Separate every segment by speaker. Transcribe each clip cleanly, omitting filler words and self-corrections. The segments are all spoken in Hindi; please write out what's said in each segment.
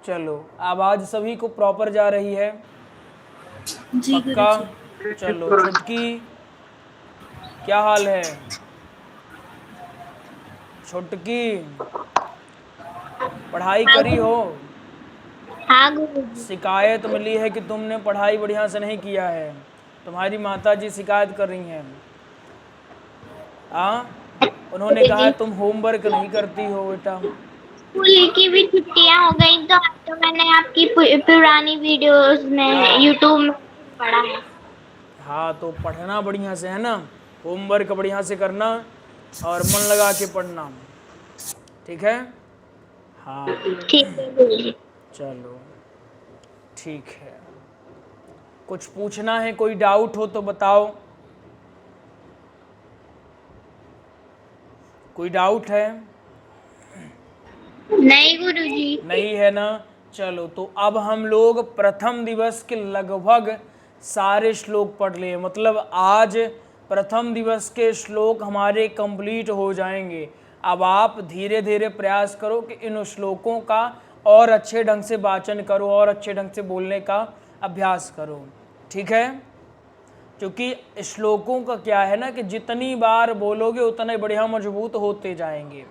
Speaker 1: चलो, आवाज सभी को प्रॉपर जा रही है?
Speaker 2: जी
Speaker 1: पक्का?
Speaker 2: गुरुजी।
Speaker 1: चलो, छुटकी क्या हाल है? छुटकी पढ़ाई
Speaker 2: हाँ
Speaker 1: करी हो?
Speaker 2: हाँ गुरुजी।
Speaker 1: शिकायत मिली है कि तुमने पढ़ाई बढ़िया से नहीं किया है। तुम्हारी माता जी शिकायत कर रही हैं। हाँ, उन्होंने कहा
Speaker 2: गुरुजी,
Speaker 1: है तुम होमवर्क नहीं करती हो बेटा।
Speaker 2: स्कूल की भी छुट्टियां हो गई तो आज तो मैंने आपकी पुरानी वीडियोस में
Speaker 1: हाँ
Speaker 2: यूट्यूब में पढ़ा है।
Speaker 1: हाँ, तो पढ़ना बढ़िया से है ना, होमवर्क बढ़िया से करना और मन लगा के पढ़ना, ठीक है? हाँ,
Speaker 2: ठीक है गुरुजी।
Speaker 1: चलो ठीक है। कुछ पूछना है, कोई डाउट हो तो बताओ। कोई डाउट है?
Speaker 2: नहीं गुरुजी।
Speaker 1: नहीं है ना? चलो, तो अब हम लोग प्रथम दिवस के लगभग सारे श्लोक पढ़ लिए, मतलब आज प्रथम दिवस के श्लोक हमारे कंप्लीट हो जाएंगे। अब आप धीरे धीरे प्रयास करो कि इन श्लोकों का और अच्छे ढंग से वाचन करो और अच्छे ढंग से बोलने का अभ्यास करो, ठीक है? क्योंकि श्लोकों का क्या है ना कि जितनी बार बोलोगे उतने बढ़िया मजबूत होते जाएंगे।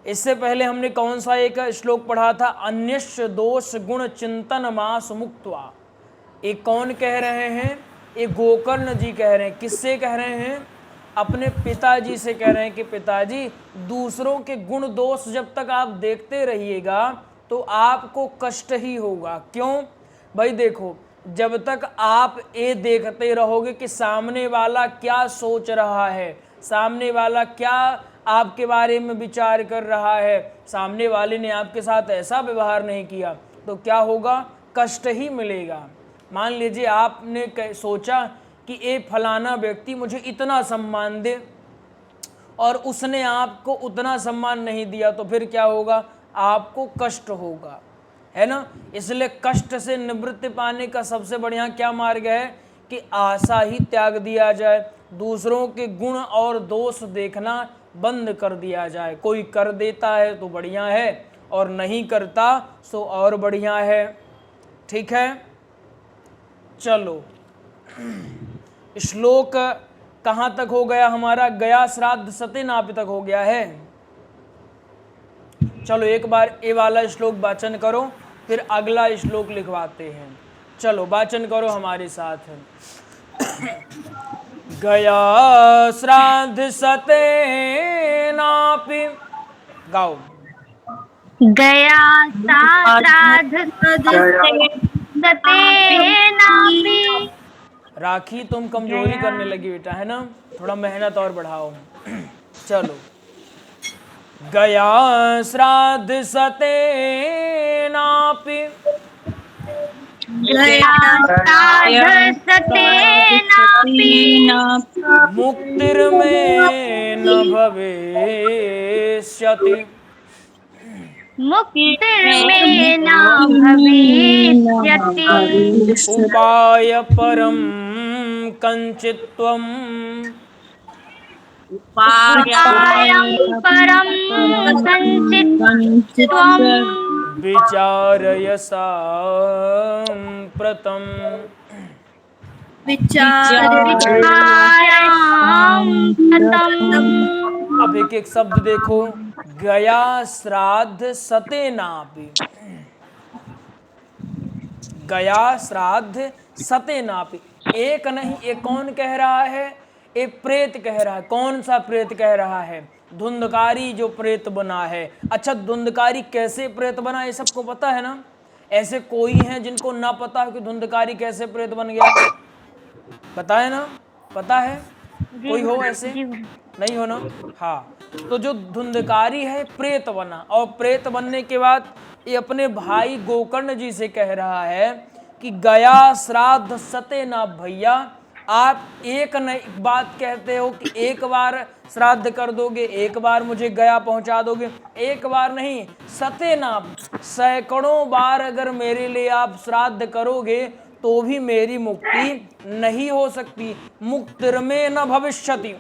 Speaker 1: इससे पहले हमने कौन सा एक श्लोक पढ़ा था? अन्यस्य दोष गुण चिंतन मास मुक्त्वा। एक कौन कह रहे हैं? एक गोकर्ण जी कह रहे हैं। किससे कह रहे हैं? अपने पिताजी से कह रहे हैं कि पिताजी, दूसरों के गुण दोष जब तक आप देखते रहिएगा तो आपको कष्ट ही होगा। क्यों भाई? देखो, जब तक आप ये देखते रहोगे कि सामने वाला क्या सोच रहा है, सामने वाला क्या आपके बारे में विचार कर रहा है, सामने वाले ने आपके साथ ऐसा व्यवहार नहीं किया, तो क्या होगा? कष्ट ही मिलेगा। मान लीजिए आपने सोचा कि ये फलाना व्यक्ति मुझे इतना सम्मान दे और उसने आपको उतना सम्मान नहीं दिया, तो फिर क्या होगा? आपको कष्ट होगा, है ना? इसलिए कष्ट से निवृत्ति पाने का सबसे बढ़िया क्या मार्ग है कि आशा ही त्याग दिया जाए, दूसरों के गुण और दोष देखना बंद कर दिया जाए। कोई कर देता है तो बढ़िया है, और नहीं करता सो और बढ़िया है, ठीक है? चलो, श्लोक कहाँ तक हो गया हमारा? गया श्राद्ध सत्यनापि तक हो गया है। चलो एक बार ये वाला श्लोक वाचन करो, फिर अगला श्लोक लिखवाते हैं। चलो वाचन करो हमारे साथ। गया श्राद्ध सत्यनापि, गाओ।
Speaker 2: गया श्राद्ध सतेनापि।
Speaker 1: राखी, तुम कमजोरी
Speaker 2: गया
Speaker 1: करने लगी बेटा, है ना? थोड़ा मेहनत और बढ़ाओ। चलो, गया श्राद्ध सतेनापि
Speaker 2: गया श्राद्ध सतेनापि।
Speaker 1: मुक्तिर्मे न भविष्यति।
Speaker 2: मुक्तिर्मे न भविष्यति।
Speaker 1: उपाय परम कंचित्वम
Speaker 2: उपायं परं संचित्वम्
Speaker 1: विचारय साम्प्रतम्।
Speaker 2: विचार्यां ततम्।
Speaker 1: अब एक एक शब्द देखो। गया श्राद्ध सतेनापि, गया श्राद्ध सतेनापि। एक नहीं, एक कौन कह रहा है? एक प्रेत कह रहा है। कौन सा प्रेत कह रहा है? धुंधकारी जो प्रेत बना है। अच्छा, धुंधकारी कैसे प्रेत बना ये सबको पता है ना? ऐसे कोई है जिनको ना पता हो कि धुंधकारी कैसे प्रेत बन गया? पता है ना? पता है? कोई हो ऐसे? नहीं हो ना? हाँ, तो जो धुंधकारी है प्रेत बना, और प्रेत बनने के बाद ये अपने भाई गोकर्ण जी से कह रहा है कि गया श्राद्ध सत्यनाप। भैया, आप एक नहीं बात कहते हो कि एक बार श्राद्ध कर दोगे, एक बार मुझे गया पहुंचा दोगे। एक बार नहीं, सत्यनाप, सैकड़ों बार अगर मेरे लिए आप श्राद्ध करोगे तो भी मेरी मुक्ति नहीं हो सकती। मुक्तिर्मे न भविष्यति,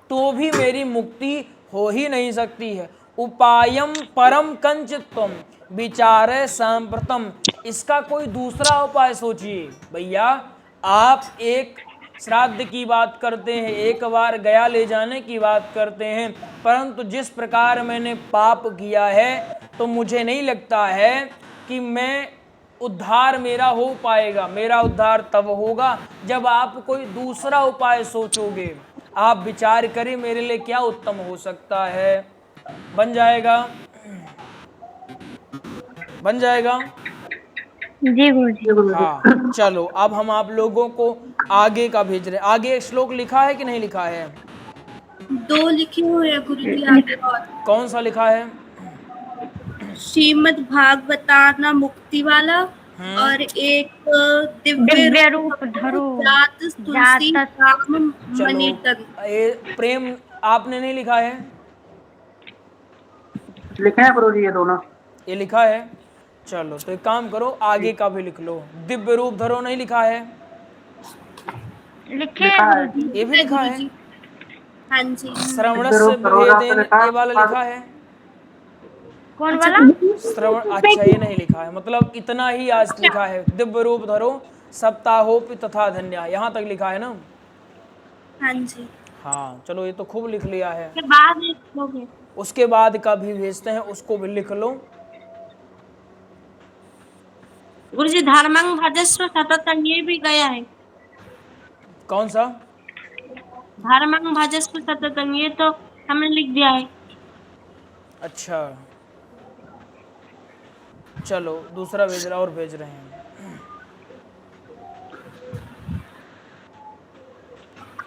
Speaker 1: तो भी मेरी मुक्ति हो ही नहीं सकती है। उपायम परम कंचित्वम विचारे सांप्रतम। इसका कोई दूसरा उपाय सोचिए। भैया आप एक श्राद्ध की बात करते हैं, एक बार गया ले जाने की बात करते हैं, परंतु जिस प्रकार मैंने पाप किया है तो मुझे नहीं लगता है कि मैं उद्धार मेरा हो पाएगा। मेरा उद्धार तब होगा जब आप कोई दूसरा उपाय सोचोगे। आप विचार करें मेरे लिए क्या उत्तम हो सकता है। बन जाएगा, बन जाएगा।
Speaker 2: जी गुरुजी।
Speaker 1: हाँ चलो, अब हम आप लोगों को आगे का भेज रहे हैं। आगे श्लोक लिखा है कि नहीं लिखा है?
Speaker 3: 2 लिखे हुए हैं गुरुजी आगे। और
Speaker 1: कौन सा लिखा है?
Speaker 3: श्रीमद् भागवताना मुक्ति वाला और एक दिव्य रूप धरो जात तुलसी राम मणितन।
Speaker 1: ये प्रेम आपने नहीं लिखा है?
Speaker 4: लिखे हैं गुरुजी ये दोनों।
Speaker 1: ये लिखा है। चलो तो एक काम करो, आगे का भी लिख लो। दिव्य रूप धरो नहीं लिखा है?
Speaker 2: लिखे
Speaker 1: ये भी लिखा है।
Speaker 3: हाँ जी।
Speaker 1: श्रवणस्य भेदेन ये वाला लिखा है?
Speaker 2: कौन वाला?
Speaker 1: श्रवण, अच्छा ये नहीं लिखा है, मतलब इतना ही आज लिखा है। दिव्य रूप धरो सप्ताहोपि तथा धन्या, यहाँ तक लिखा है ना?
Speaker 3: हाँ जी।
Speaker 1: हाँ चलो, ये तो खूब लिख लिया है।
Speaker 2: के बाद लिखोगे?
Speaker 1: उसके बाद का भी भेजते हैं, उसको भी लिख लो।
Speaker 3: गुरुजी धर्मं भजस्व सततं ये भी गया है।
Speaker 1: कौन सा?
Speaker 3: धर्मं भजस्व सततं ये तो हमने लिख दिया है।
Speaker 1: अच्छा चलो दूसरा भेज रहा और भेज रहे हैं।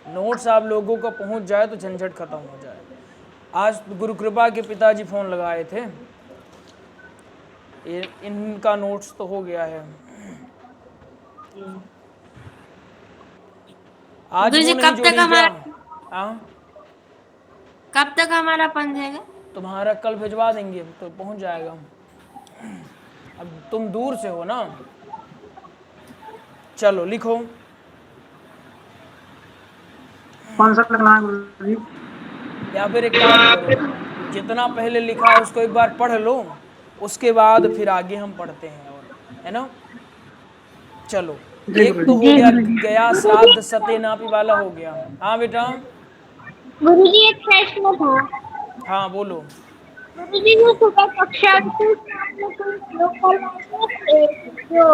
Speaker 1: नोट्स आप लोगों को पहुंच जाए तो झंझट खत्म हो जाए। आज गुरु कृपा के पिताजी फोन लगाए थे, इनका नोट्स तो हो गया है। आज
Speaker 3: गुरुजी
Speaker 1: वो नहीं
Speaker 3: कब तक
Speaker 1: जोड़ी
Speaker 3: हमारा
Speaker 1: क्या? हाँ
Speaker 3: कब तक हमारा बन जाएगा?
Speaker 1: तुम्हारा कल भिजवा देंगे तो पहुंच जाएगा। अब तुम दूर से हो ना। चलो लिखो।
Speaker 4: कौन सा लिखना है गुरुजी?
Speaker 1: या फिर एक काम करो, जितना पहले लिखा है उसको एक बार पढ़ लो, उसके बाद फिर आगे हम पढ़ते हैं, और है ना। चलो एक तो हो गया श्राद्ध सत्यनापी वाला हो गया। हाँ बेटा।
Speaker 2: गुरुजी एक प्रश्न था।
Speaker 1: हाँ बोलो।
Speaker 2: गुरुजी जो सुबह कक्षा में आपने कोई श्लोक पढ़वाए जो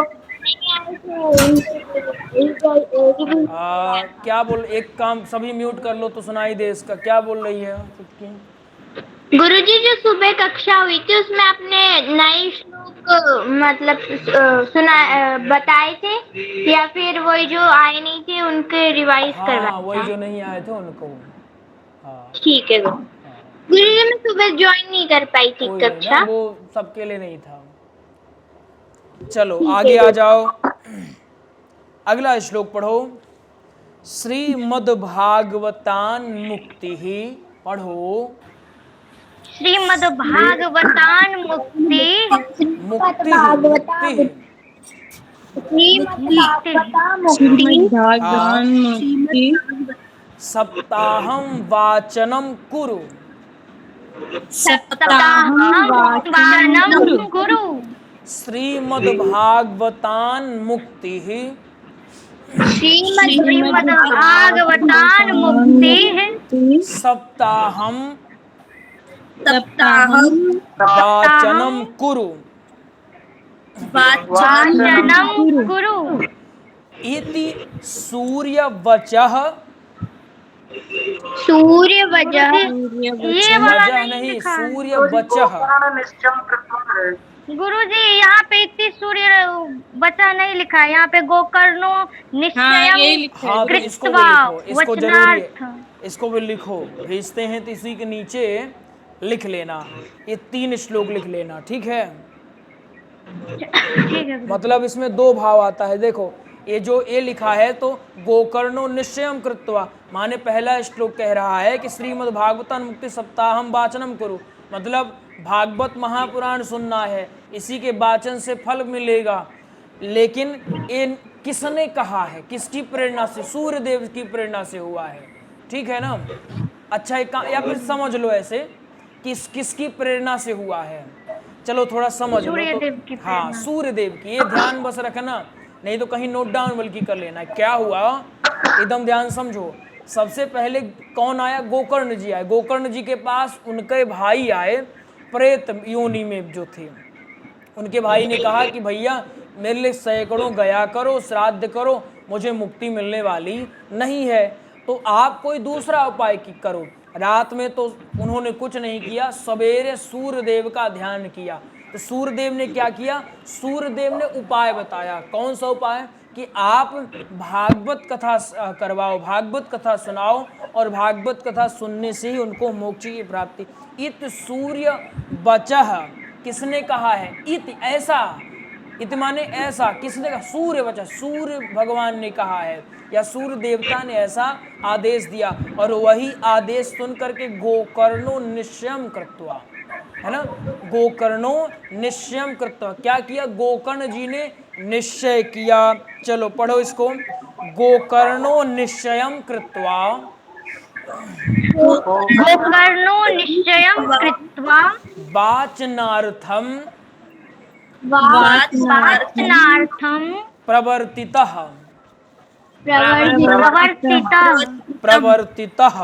Speaker 1: क्या बोल, एक काम सभी म्यूट कर लो तो सुनाई दे इसका। क्या बोल रही है चुटकी?
Speaker 2: गुरुजी जो सुबह कक्षा हुई थी उसमें आपने नए श्लोक मतलब बताए थे या फिर वही जो आए नहीं थे उनके रिवाइज
Speaker 1: हाँ
Speaker 2: करवाए?
Speaker 1: वही जो नहीं आए थे उनको। हाँ
Speaker 2: ठीक है गुरुजी, मैं सुबह ज्वाइन नहीं कर पाई थी
Speaker 1: कोई नहीं
Speaker 2: कक्षा।
Speaker 1: ना, वो सबके लिए नहीं था। चलो आगे आ जाओ, अगला श्लोक पढ़ो। श्रीमद्भागवतान मुक्ति ही पढ़ो।
Speaker 2: श्रीमद्भागवतान मुक्ति
Speaker 1: मुक्ति
Speaker 2: मुक्ति
Speaker 1: सप्ताहम वाचनम कुरु।
Speaker 2: सप्ताहं गुरु।
Speaker 1: श्रीमद्भागवतान मुक्ति ही।
Speaker 2: श्रीमद्भागवतान मुक्ति
Speaker 1: सप्ताहम
Speaker 3: वाचनम
Speaker 1: वाचनम कुरु।
Speaker 2: वाचनम गुरु।
Speaker 1: इति सूर्यवचः।
Speaker 2: सूर्य वजह ये वाला
Speaker 1: वजह नहीं, सूर्यवचः।
Speaker 2: गुरुजी यहाँ पे इतनी सूर्य बचा नहीं लिखा है, यहाँ पे गोकर्णो निश्चयम
Speaker 1: हाँ तो इसको भी लिखो, इसको जरूरी है, इसको भी लिखो। भेजते हैं तो इसी के नीचे लिख लेना, ये 3 श्लोक लिख लेना, ठीक है।
Speaker 2: ठीक है।
Speaker 1: मतलब इसमें 2 भाव आता है। देखो ये जो ए लिखा है तो गोकर्णो निश्चयम कृत्वा, माने पहला श्लोक कह रहा है कि श्रीमद् भागवतन मुक्ति सप्ताहम वाचनम करो, मतलब भागवत महापुराण सुनना है, इसी के वाचन से फल मिलेगा। लेकिन ये किसने कहा है, किसकी प्रेरणा से? सूर्य देव की प्रेरणा से हुआ है, ठीक है ना। अच्छा एक या फिर समझ लो ऐसे किसकी प्रेरणा से हुआ है? चलो थोड़ा समझ लो तो। हाँ, सूर्य देव की, ये ध्यान बस रखना, नहीं तो कहीं नोट डाउन बल्कि कर लेना। क्या हुआ एकदम ध्यान समझो। सबसे पहले कौन आया? गोकर्ण जी आए। गोकर्ण जी के पास उनके भाई आए, प्रेत योनि में जो थे। उनके भाई ने कहा कि भैया मेरे लिए सैकड़ों गया करो, श्राद्ध करो, मुझे मुक्ति मिलने वाली नहीं है, तो आप कोई दूसरा उपाय करो। रात में तो उन्होंने कुछ नहीं किया, सवेरे सूर्यदेव का ध्यान किया। तो सूर्यदेव ने क्या किया? सूर्यदेव ने उपाय बताया। कौन सा उपाय? कि आप भागवत कथा करवाओ, भागवत कथा सुनाओ, और भागवत कथा सुनने से ही उनको मोक्ष की प्राप्ति। इत सूर्य बचह, किसने कहा है? इत, ऐसा। इत माने ऐसा। किसने कहा? सूर्य बचह, सूर्य भगवान ने कहा है, या सूर्य देवता ने ऐसा आदेश दिया। और वही आदेश सुन करके गोकर्णो निश्चयम कृत्वा, है ना, गोकर्णो निश्चयम कृत्वा, क्या किया? गोकर्ण जी ने निश्चय किया। चलो पढ़ो इसको। गोकर्णो निश्चयम कृत्वा,
Speaker 2: गोकर्णो निश्चयं कृत्वा
Speaker 1: वाचनार्थम
Speaker 2: वाचनार्थं
Speaker 1: प्रवर्तितः
Speaker 2: प्रवर्तितः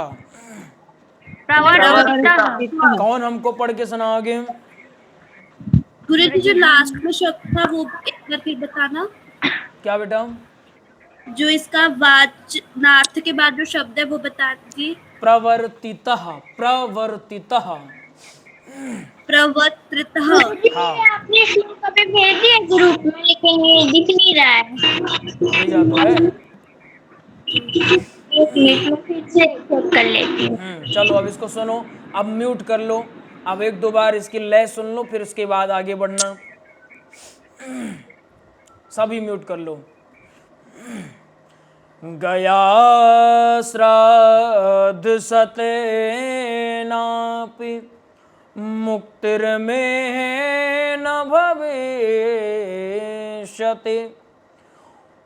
Speaker 1: कौन हमको पढ़ के सुनाओगे?
Speaker 3: गुरुजी जो लास्ट में शब्द था वो एक बार फिर बताना।
Speaker 1: क्या बेटा?
Speaker 3: जो इसका वाचनार्थ के बाद जो शब्द है वो बता दीजिए।
Speaker 1: प्रवर्तितः, प्रवर्तितः,
Speaker 3: प्रवर्तितः।
Speaker 1: हाँ,
Speaker 2: आपने श्लोक अभी भेज दिया ग्रुप में, लेकिन ये दिख नहीं रहा है।
Speaker 1: भेजा तो है।
Speaker 2: एक मिनट में फिर से चेक कर लेती हूँ।
Speaker 1: चलो अब इसको सुनो, अब म्यूट कर लो, अब एक दो बार इसकी लय सुन लो, फिर उसके बाद आगे बढ़ना। सभी म्यूट कर लो। गया श्राद्ध सतेनापि मुक्तिर्मे न भविष्यति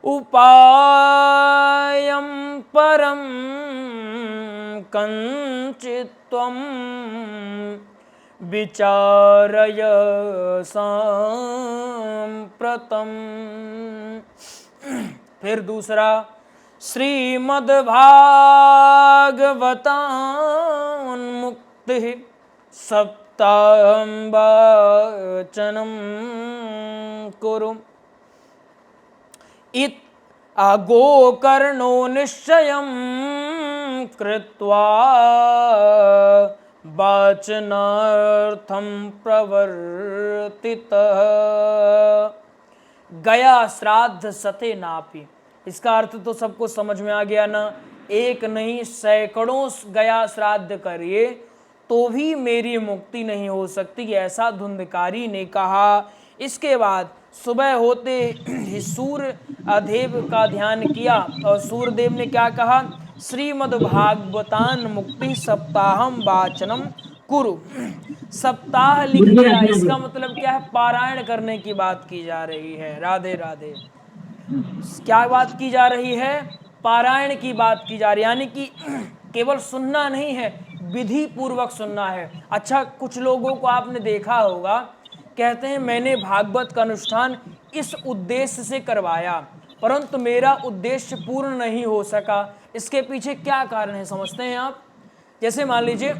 Speaker 1: उपायं परं कंचित् त्वं विचारय सांप्रतम्। फिर दूसरा, श्रीमद्भागवतान्मुक्तिः सप्ताहं वाचनं कुरु। इत गोकर्णो निश्चयं कृत्वा वाचनार्थं प्रवर्तितः। गया श्राद्ध सते नापि, इसका अर्थ तो सबको समझ में आ गया ना? एक नहीं सैकड़ों गया श्राद्ध करिए तो भी मेरी मुक्ति नहीं हो सकती, ऐसा धुंधकारी ने कहा। इसके बाद सुबह होते ही सूर्य देव का ध्यान किया, और सूर्यदेव ने क्या कहा? श्रीमद्भागवतान मुक्ति सप्ताहम वाचनम कुरु। सप्ताह लिख दिया, इसका मतलब क्या है? पारायण करने की बात की जा रही है। राधे राधे। क्या बात की जा रही है? पारायण की बात की जा रही है, यानी कि केवल सुनना नहीं है, विधि पूर्वक सुनना है। अच्छा, कुछ लोगों को आपने देखा होगा, कहते हैं मैंने भागवत का अनुष्ठान इस उद्देश्य से करवाया, परंतु मेरा उद्देश्य पूर्ण नहीं हो सका। इसके पीछे क्या कारण है समझते हैं आप? जैसे मान लीजिए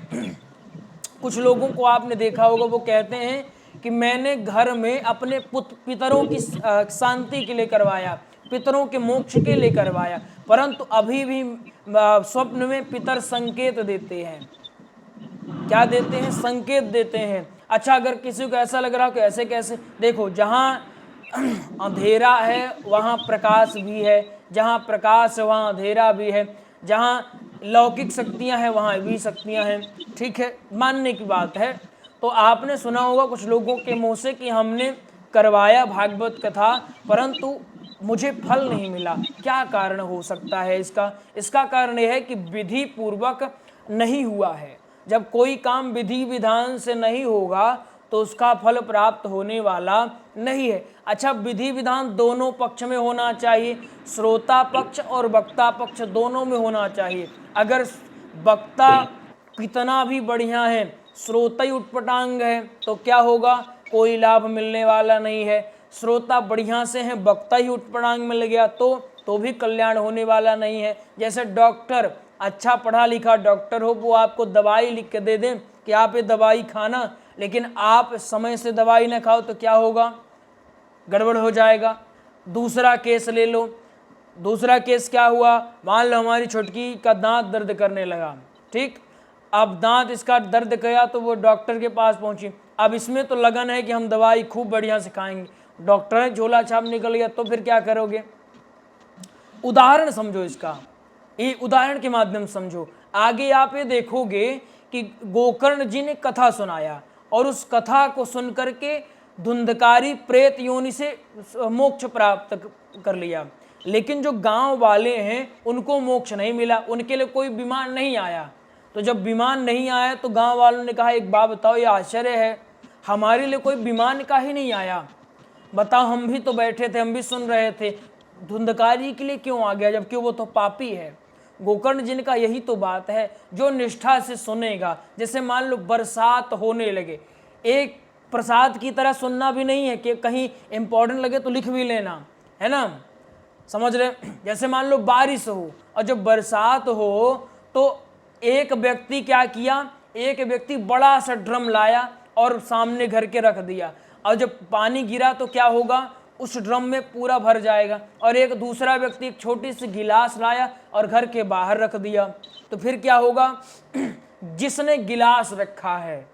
Speaker 1: कुछ लोगों को आपने देखा होगा, वो कहते हैं कि मैंने घर में अपने पितरों की शांति के लिए करवाया, पितरों के मोक्ष के लिए करवाया, परंतु अभी भी स्वप्न में पितर संकेत देते हैं। क्या देते हैं? संकेत देते हैं। अच्छा, अगर किसी को ऐसा लग रहा हो कि ऐसे कैसे, देखो जहाँ अंधेरा है वहाँ प्रकाश भी है, जहाँ प्रकाश है वहाँ अंधेरा भी है, जहाँ लौकिक शक्तियाँ हैं वहाँ भी शक्तियाँ हैं। ठीक है, मानने की बात है। तो आपने सुना होगा कुछ लोगों के मुँह से कि हमने करवाया भागवत कथा परंतु मुझे फल नहीं मिला। क्या कारण हो सकता है इसका? इसका कारण यह है कि विधि पूर्वक नहीं हुआ है। जब कोई काम विधि विधान से नहीं होगा तो उसका फल प्राप्त होने वाला नहीं है। अच्छा, विधि विधान दोनों पक्ष में होना चाहिए, श्रोता पक्ष और वक्ता पक्ष दोनों में होना चाहिए। अगर वक्ता कितना भी बढ़िया है श्रोता ही उटपटांग है तो क्या होगा, कोई लाभ मिलने वाला नहीं है। श्रोता बढ़िया से हैं, वक्ता ही उटपटांग मिल गया तो भी कल्याण होने वाला नहीं है। जैसे डॉक्टर, अच्छा पढ़ा लिखा डॉक्टर हो, वो आपको दवाई लिख के दे दें कि आप ये दवाई खाना, लेकिन आप समय से दवाई ना खाओ तो क्या होगा, गड़बड़ हो जाएगा। दूसरा केस ले लो, दूसरा केस क्या हुआ, मान लो हमारी छुटकी का दांत दर्द करने लगा, ठीक, अब दांत इसका दर्द गया तो वो डॉक्टर के पास पहुंची। अब इसमें तो लगन है कि हम दवाई खूब बढ़िया से खाएंगे, डॉक्टर ने झोला छाप निकल गया तो फिर क्या करोगे। उदाहरण समझो इसका, ये उदाहरण के माध्यम समझो। आगे आप ये देखोगे कि गोकर्ण जी ने कथा सुनाया और उस कथा को सुन करके धुंधकारी प्रेत योनि से मोक्ष प्राप्त कर लिया, लेकिन जो गांव वाले हैं उनको मोक्ष नहीं मिला, उनके लिए कोई विमान नहीं आया। तो जब विमान नहीं आया तो गांव वालों ने कहा एक बात बताओ, ये आश्चर्य है, हमारे लिए कोई विमान का ही नहीं आया, बताओ हम भी तो बैठे थे, हम भी सुन रहे थे, धुंधकारी के लिए क्यों आ गया जबकि वो तो पापी है। गोकर्ण जिनका यही तो बात है, जो निष्ठा से सुनेगा। जैसे मान लो बरसात होने लगे, एक प्रसाद की तरह सुनना भी नहीं है कि कहीं इंपॉर्टेंट लगे तो लिख भी लेना, है ना, समझ रहे। जैसे मान लो बारिश हो और जब बरसात हो तो एक व्यक्ति क्या किया, एक व्यक्ति बड़ा सा ड्रम लाया और सामने घर के रख दिया, और जब पानी गिरा तो क्या होगा, उस ड्रम में पूरा भर जाएगा। और एक दूसरा व्यक्ति एक छोटी सी गिलास लाया और घर के बाहर रख दिया, तो फिर क्या होगा, जिसने गिलास रखा है,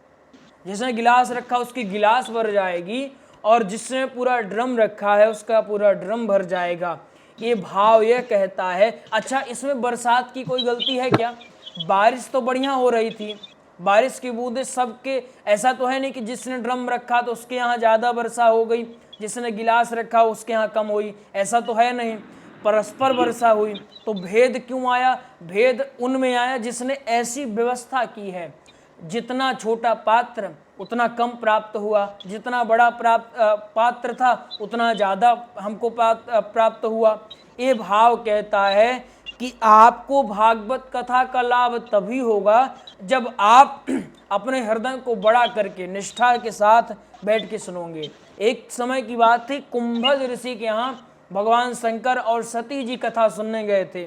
Speaker 1: जिसने गिलास रखा उसकी गिलास भर जाएगी, और जिसने पूरा ड्रम रखा है उसका पूरा ड्रम भर जाएगा। ये भाव ये कहता है। अच्छा, इसमें बरसात की कोई गलती है क्या, बारिश तो बढ़िया हो रही थी, बारिश की बूंदें सबके, ऐसा तो है नहीं कि जिसने ड्रम रखा तो उसके यहाँ ज़्यादा वर्षा हो गई, जिसने गिलास रखा उसके यहाँ कम हुई, ऐसा तो है नहीं, परस्पर वर्षा हुई। तो भेद क्यों आया, भेद उनमें आया जिसने ऐसी व्यवस्था की है, जितना छोटा पात्र उतना कम प्राप्त हुआ, जितना बड़ा पात्र था उतना ज़्यादा हमको प्राप्त हुआ। ये भाव कहता है कि आपको भागवत कथा का लाभ तभी होगा जब आप अपने हृदय को बड़ा करके निष्ठा के साथ बैठ के सुनोगे। एक समय की बात थी, कुंभज ऋषि के यहाँ भगवान शंकर और सती जी कथा सुनने गए थे।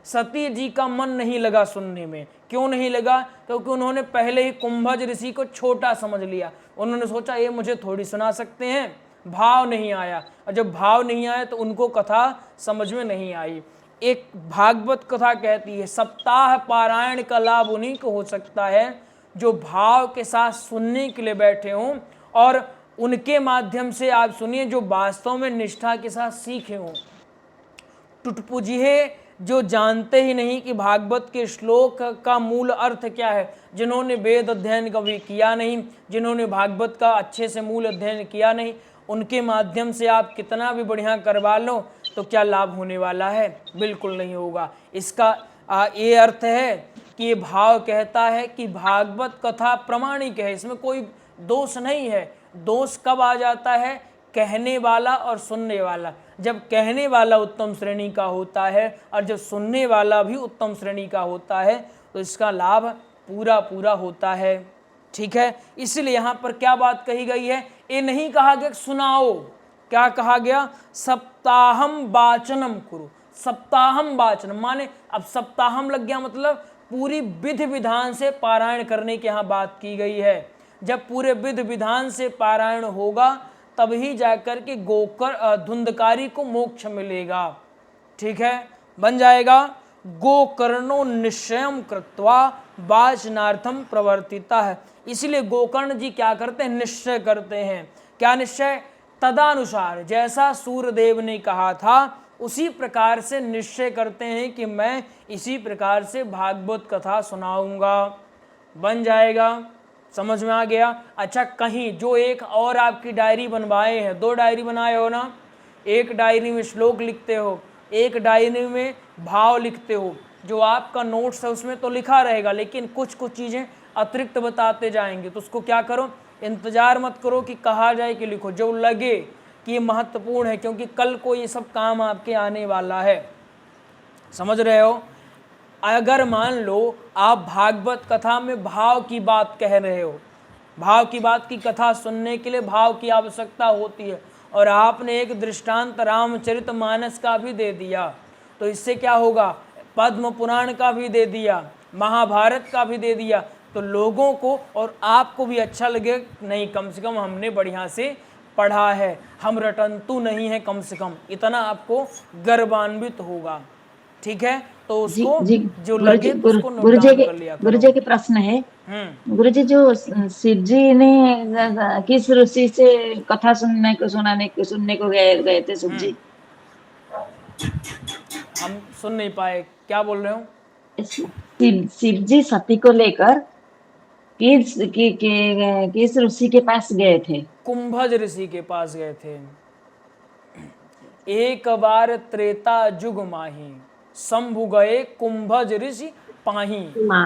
Speaker 1: सती जी का मन नहीं लगा सुनने में। क्यों नहीं लगा, क्योंकि उन्होंने पहले ही कुंभज ऋषि को छोटा समझ लिया। उन्होंने सोचा ये मुझे थोड़ी सुना सकते हैं, भाव नहीं आया, और जब भाव नहीं आया तो उनको कथा समझ में नहीं आई। एक भागवत कथा कहती है सप्ताह पारायण का लाभ उन्हीं को हो सकता है जो भाव के साथ सुनने के लिए बैठे हों, और उनके माध्यम से आप सुनिए जो वास्तव में निष्ठा के साथ सीखे हों। टुटपुजिये जो जानते ही नहीं कि भागवत के श्लोक का मूल अर्थ क्या है, जिन्होंने वेद अध्ययन कभी किया नहीं, जिन्होंने भागवत का अच्छे से मूल अध्ययन किया नहीं, उनके माध्यम से आप कितना भी बढ़िया करवा लो तो क्या लाभ होने वाला है, बिल्कुल नहीं होगा। इसका ये अर्थ है कि ये भाव कहता है कि भागवत कथा प्रमाणिक है, इसमें कोई दोष नहीं है। दोष कब आ जाता है, कहने वाला और सुनने वाला। जब कहने वाला उत्तम श्रेणी का होता है और जब सुनने वाला भी उत्तम श्रेणी का होता है तो इसका लाभ पूरा पूरा होता है। ठीक है, इसलिए यहाँ पर क्या बात कही गई है, ये नहीं कहा गया सुनाओ, क्या कहा गया, सप्ताहम वाचनम कुरु। सप्ताहम वाचनम माने अब सप्ताहम लग गया, मतलब पूरी विधि विधान से पारायण करने की यहाँ बात की गई है। जब पूरे विधि विधान से पारायण होगा तभी जाकर के धुंधकारी को मोक्ष मिलेगा। ठीक है, बन जाएगा। गोकर्णो निश्चयम कृत्वा वाचनार्थम प्रवर्तिता है। इसलिए गोकर्ण जी क्या करते हैं, निश्चय करते हैं। क्या निश्चय, तदानुसार जैसा सूर्यदेव ने कहा था उसी प्रकार से निश्चय करते हैं कि मैं इसी प्रकार से भागवत कथा सुनाऊंगा। बन जाएगा, समझ में आ गया। अच्छा, कहीं जो एक और आपकी डायरी बनवाए हैं, 2 डायरी बनाए हो ना, एक डायरी में श्लोक लिखते हो, एक डायरी में भाव लिखते हो। जो आपका नोट्स है उसमें तो लिखा रहेगा, लेकिन कुछ कुछ चीज़ें अतिरिक्त बताते जाएंगे। तो उसको क्या करो, इंतजार मत करो कि कहा जाए कि लिखो, जो लगे कि ये महत्वपूर्ण है, क्योंकि कल को ये सब काम आपके आने वाला है। समझ रहे हो। अगर मान लो आप भागवत कथा में भाव की बात कह रहे हो, भाव की बात की कथा सुनने के लिए भाव की आवश्यकता होती है, और आपने एक दृष्टांत रामचरितमानस का भी दे दिया, तो इससे क्या होगा, पद्म पुराण का भी दे दिया, महाभारत का भी दे दिया, तो लोगों को और आपको भी अच्छा लगे, नहीं कम से कम हमने बढ़िया से पढ़ा है, हम रटंतु नहीं है, कम से कम इतना आपको गर्वान्वित होगा। ठीक है, तो उसको
Speaker 5: जी
Speaker 1: जो
Speaker 5: गुरु जी,
Speaker 1: लगे तो उसको
Speaker 5: गुरु
Speaker 1: नोट
Speaker 5: जी
Speaker 1: डाउन
Speaker 5: के
Speaker 1: कर लिया
Speaker 5: गुरु
Speaker 1: करो।
Speaker 5: जी के प्रश्न है। गुरु जी, जो शिव जी ने किस ऋषि से कथा सुनने को गए थे शिव जी?
Speaker 1: हम सुन नहीं पाए, क्या बोल रहे हो?
Speaker 5: शिव जी सती को लेकर किस ऋषि के पास गए थे?
Speaker 1: कुंभज ऋषि के पास गए थे। एक बार त्रेता जुग माही, शंभु गए कुंभज ऋषि पाही।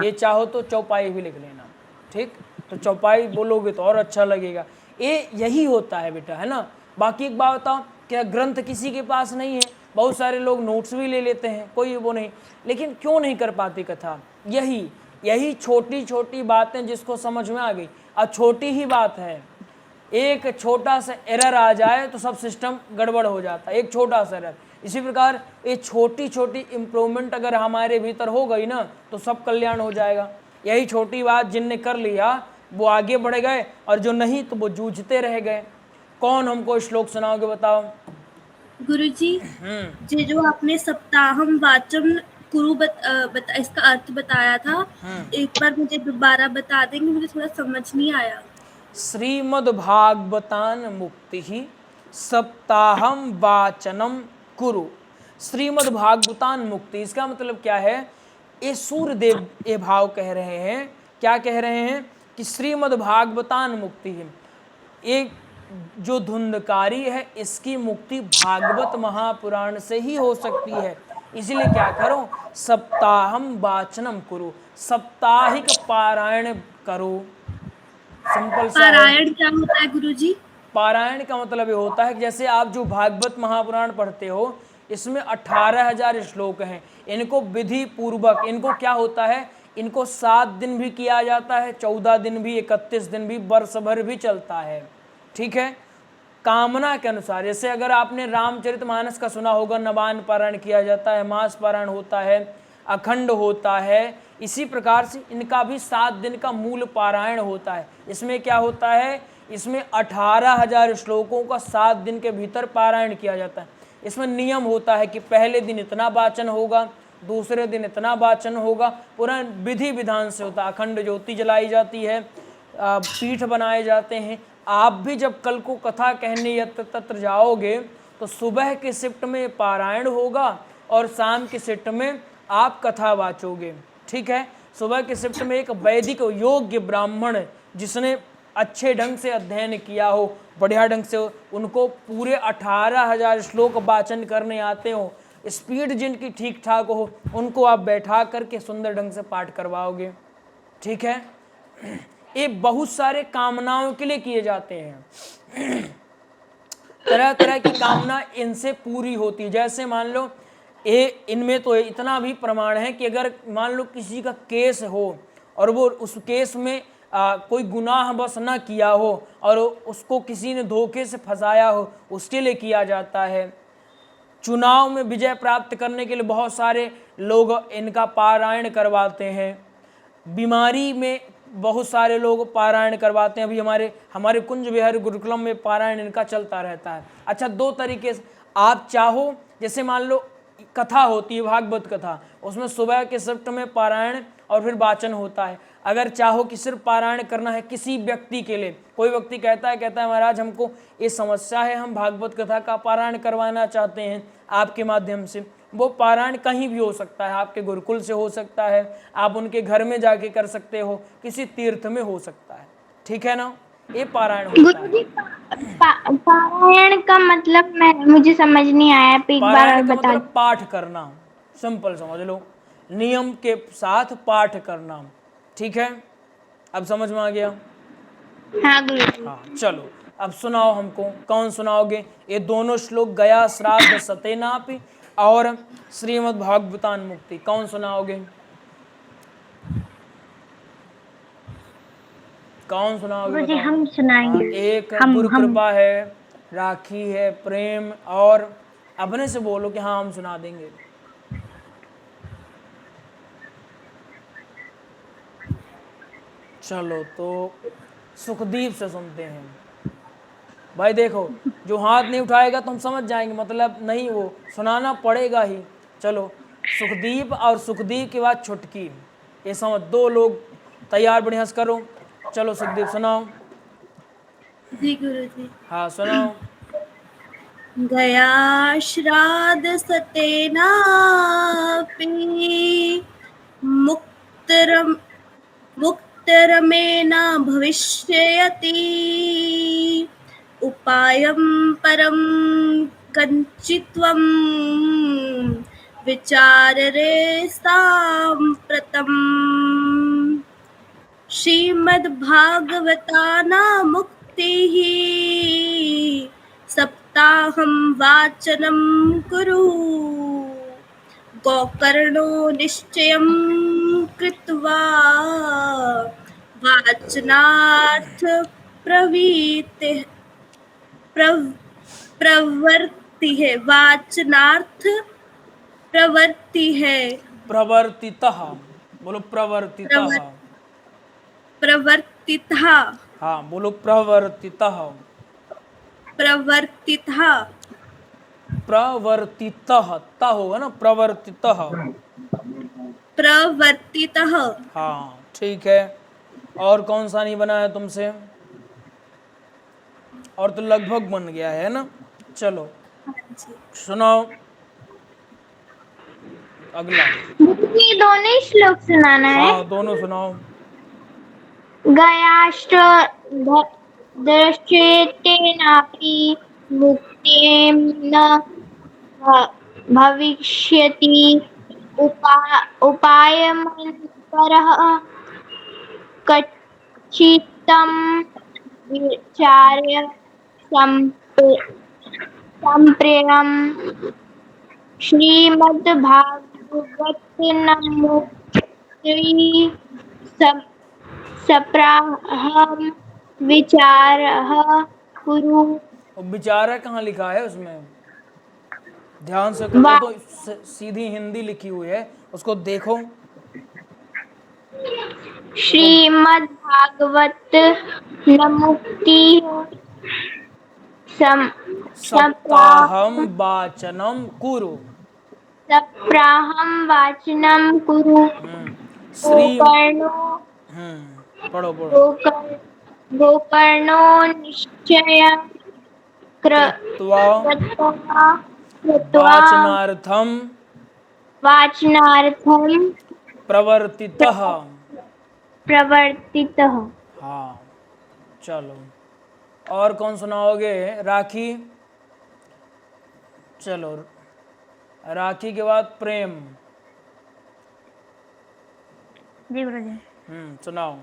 Speaker 1: ये चाहो तो चौपाई भी लिख लेना, ठीक, तो चौपाई बोलोगे तो और अच्छा लगेगा। ये यही होता है बेटा, है ना। बाकी एक बात बताओ, क्या ग्रंथ किसी के पास नहीं है? बहुत सारे लोग नोट्स भी ले लेते हैं, कोई वो नहीं, लेकिन क्यों नहीं कर पाती कथा? यही छोटी छोटी बातें जिसको समझ में आ गई। अब छोटी ही बात है, एक छोटा सा एरर आ जाए तो सब सिस्टम गड़बड़ हो जाता है, एक छोटा सा एरर। इसी प्रकार ये छोटी छोटी इम्प्रूवमेंट अगर हमारे भीतर हो गई ना, तो सब कल्याण हो जाएगा। यही छोटी बात जिनने कर लिया वो आगे बढ़ गए, और जो नहीं तो वो जूझते रह गए। कौन हमको श्लोक सुनाओगे, बताओ?
Speaker 3: गुरुजी, जो आपने सप्ताहम वाचम कुरु इसका अर्थ बताया था, एक बार मुझे दोबारा बता देंगे, मुझे थोड़ा समझ नहीं आया।
Speaker 1: श्रीमद् भागवतान मुक्ति सप्ताहम वाचनम कुरु। श्रीमद् भागवतान मुक्ति, इसका मतलब क्या है? ये सूर्य देव ये भाव कह रहे हैं, क्या कह रहे हैं कि श्रीमद् भागवतान मुक्ति है, एक जो धुंधकारी है इसकी मुक्ति भागवत महापुराण से ही हो सकती है। इसलिए क्या करो, सप्ताहम वाचनम कुरु, साप्ताहिक पारायण करो। सिंपल सा है।
Speaker 3: पारायण क्या होता है गुरुजी?
Speaker 1: पारायण का मतलब ये होता है कि जैसे आप जो भागवत महापुराण पढ़ते हो, इसमें 18,000 श्लोक हैं, इनको विधि पूर्वक, इनको क्या होता है, इनको 7 दिन भी किया जाता है, 14 दिन भी, 31 दिन भी, वर्ष भर भी चलता है। ठीक है, कामना के अनुसार। जैसे अगर आपने रामचरितमानस का सुना होगा, नवान पारायण किया जाता है, मास पारायण होता है, अखंड होता है, इसी प्रकार से इनका भी 7 दिन का मूल पारायण होता है। इसमें क्या होता है, इसमें 18,000 श्लोकों का 7 दिन के भीतर पारायण किया जाता है। इसमें नियम होता है कि पहले दिन इतना वाचन होगा, दूसरे दिन इतना वाचन होगा, पूरा विधि विधान से होता है। अखंड ज्योति जलाई जाती है, पीठ बनाए जाते हैं। आप भी जब कल को कथा कहने यत्र तत्र जाओगे तो सुबह के शिफ्ट में पारायण होगा और शाम के शिफ्ट में आप कथा वाचोगे। ठीक है, सुबह के शिफ्ट में एक वैदिक योग्य ब्राह्मण जिसने अच्छे ढंग से अध्ययन किया हो, बढ़िया ढंग से, उनको पूरे 18,000 श्लोक वाचन करने आते हो, स्पीड जिनकी ठीक ठाक हो, उनको आप बैठा करके सुंदर ढंग से पाठ करवाओगे। ठीक है, ये बहुत सारे कामनाओं के लिए किए जाते हैं, तरह तरह की कामना इनसे पूरी होती है। जैसे मान लो ये, इनमें तो इतना भी प्रमाण है कि अगर मान लो किसी का केस हो और वो उस केस में कोई गुनाह बस ना किया हो और उसको किसी ने धोखे से फंसाया हो, उसके लिए किया जाता है। चुनाव में विजय प्राप्त करने के लिए बहुत सारे लोग इनका पारायण करवाते हैं। बीमारी में बहुत सारे लोग पारायण करवाते हैं। अभी हमारे कुंज विहार गुरुकुलम में पारायण इनका चलता रहता है। अच्छा, 2 तरीके से आप चाहो, जैसे मान लो कथा होती है, भागवत कथा, उसमें सुबह के शिफ्ट में पारायण और फिर वाचन होता है। अगर चाहो कि सिर्फ पारायण करना है किसी व्यक्ति के लिए, कोई व्यक्ति कहता है महाराज हमको ये समस्या है, हम भागवत कथा का पारायण करवाना चाहते हैं आपके माध्यम से, वो पारायण कहीं भी हो सकता है, आपके गुरुकुल से हो सकता है, आप उनके घर में जाके कर सकते हो, किसी तीर्थ में हो सकता है। ठीक है ना, ये पारायण होता है।
Speaker 2: पारायण का मतलब मुझे समझ नहीं आया, एक बार
Speaker 1: पारायण का
Speaker 2: बता।
Speaker 1: मतलब पाठ करना, सिंपल समझ लो, नियम के साथ पाठ करना। ठीक है, अब समझ में आ गया?
Speaker 2: हाँ गुरु।
Speaker 1: हाँ, चलो अब सुनाओ हमको, कौन सुनाओगे? ये दोनों श्लोक, गया श्राद्ध सतेनापि और श्रीमद् भागवतान मुक्ति, कौन सुनाओगे? कौन सुनाओगे
Speaker 2: गुरुजी
Speaker 1: बताओ?
Speaker 2: हम सुनाएंगे।
Speaker 1: एक
Speaker 2: हम
Speaker 1: गुरु कृपा है, राखी है, प्रेम, और अपने से बोलो कि हाँ हम सुना देंगे। चलो तो सुखदीप से सुनते हैं। भाई देखो, जो हाथ नहीं उठाएगा तो हम समझ जाएंगे, मतलब नहीं, वो सुनाना पड़ेगा ही। चलो, सुखदीप और सुखदीप के बाद छुटकी, ये समझ, दो लोग तैयार, बढ़िया से करो। चलो सुखदीप सुनाओ।
Speaker 3: जी गुरुजी।
Speaker 1: हाँ सुनाओ।
Speaker 3: गया श्राद्ध सतेनापि मुक्तरम मुक्तरमेण भविष्यति उपायं परं कञ्चित्वं विचाररे साम्प्रतम् श्रीमद्भागवतानामुक्तिः सप्ताहं वाचनं कुरु गोकर्णो निश्चयं कृत्वा वाचनार्थ प्रवृत्ति प्रवृत्ति है वाचनार्थ प्रवृत्ति है
Speaker 1: प्रवर्तितः, बोलो प्रवर्तितः।
Speaker 3: प्रवर्तितः
Speaker 1: हाँ बोलो प्रवर्तितः।
Speaker 3: प्रवर्तितः
Speaker 1: प्रवर्तितः, ता होगा ना, प्रवर्तितः।
Speaker 3: प्रवर्तितः।
Speaker 1: हाँ ठीक है। और कौन सा नहीं बना है तुमसे? और तो लगभग बन गया है ना। चलो सुनाओ अगला।
Speaker 2: गुरुजी दोनों ही श्लोक सुनाना है।
Speaker 1: हाँ दोनों सुनाओ।
Speaker 2: गयाश्च दृश्यतेनापि मुक्तिं न भविष्यति उपायमन्तरः कच्चित्तं विचार्य सम्प्रेयम् श्रीमद्भागवतमुक्ति सप्राहं विचारः कुरु।
Speaker 1: और विचारा कहाँ लिखा है उसमें? ध्यान से करो तो सीधी हिंदी लिखी हुई है, उसको देखो।
Speaker 2: श्रीमद्भागवत मुक्ति
Speaker 1: सप्ताहम वाचनम कुरु।
Speaker 2: सप्राहं वाचनं कुरु।
Speaker 1: श्री
Speaker 2: गोकर्णो
Speaker 1: पढ़ो पढ़ो।
Speaker 2: गोकर्णो निश्चय
Speaker 1: कृत्वा
Speaker 2: कृत्वा वाचनार्थं
Speaker 1: प्रवर्तितः। हाँ चलो, और कौन सुनाओगे? राखी। चलो, राखी के बाद प्रेम।
Speaker 2: जी गुरुजी।
Speaker 1: सुनाओ।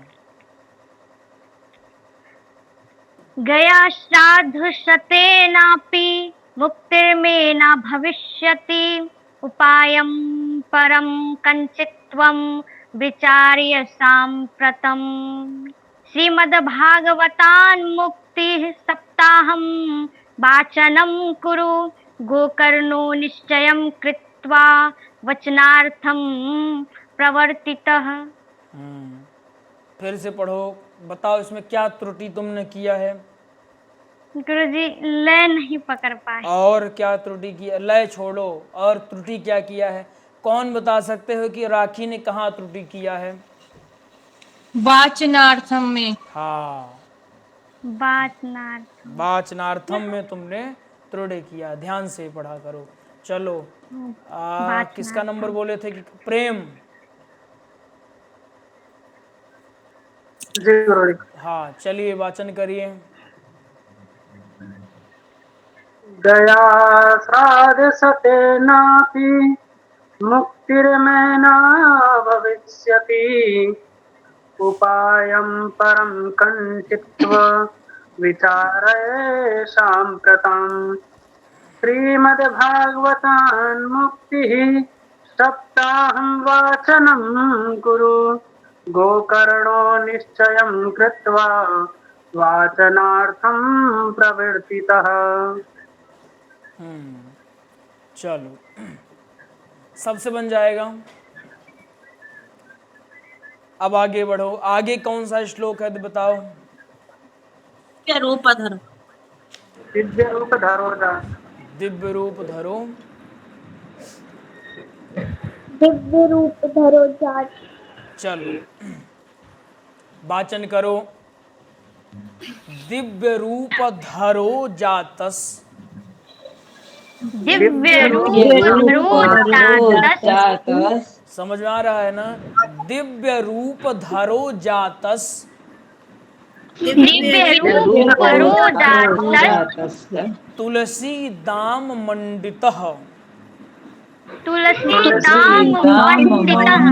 Speaker 2: गया श्राद्ध शतेनापि मुक्तिर्मे न भविष्यति उपायं परं कञ्चित्त्वं विचार्य साम्प्रतम् श्रीमद्भागवतान्मुक्तिः सप्ताहं वाचनं कुरु गोकर्णो निश्चयं कृत्वा वचनार्थं प्रवर्तितः।
Speaker 1: फिर से पढ़ो, बताओ इसमें क्या त्रुटि तुमने किया है?
Speaker 2: गुरुजी लय नहीं पकड़ पाए।
Speaker 1: और क्या त्रुटि किया? लय छोड़ो, और त्रुटि क्या किया है? कौन बता सकते हो कि राखी ने कहाँ त्रुटि किया है?
Speaker 5: वाचनार्थम में।
Speaker 1: हाँ,
Speaker 2: वाचनार्थम
Speaker 1: में तुमने त्रुटि किया। ध्यान से पढ़ा करो। चलो, किसका नंबर बोले थे कि प्रेम?
Speaker 4: जी गुरुजी।
Speaker 1: हाँ चलिए वाचन करिए।
Speaker 4: गया श्राद्ध सतेनापि मुक्तिर्मे न भविष्यति उपायं परं कञ्चित्व विचारये साम्प्रतम् श्रीमद्भागवतान्मुक्तिः सप्ताहं वाचनं कुरु गोकर्णो निश्चयं कृत्वा वाचनार्थं प्रवर्तितः।
Speaker 1: चलो सबसे बन जाएगा। अब आगे बढ़ो, आगे कौन सा श्लोक है तो बताओ।
Speaker 3: रूपधर
Speaker 4: दिव्य रूप धरो जा।
Speaker 1: दिव्य रूप धरो,
Speaker 2: दिव्य रूप धरो जात।
Speaker 1: चलो वाचन करो। दिव्य रूप धरो जातस।
Speaker 2: दिव्य रूप धरो जातस।
Speaker 5: जातस
Speaker 1: समझ में आ रहा है ना? दिव्य रूप धरो जातस।
Speaker 2: दिव्य रूप धरो जातस।
Speaker 5: जातस
Speaker 1: तुलसी दाम मंडितः।
Speaker 2: तुलसी दाम मंडितः।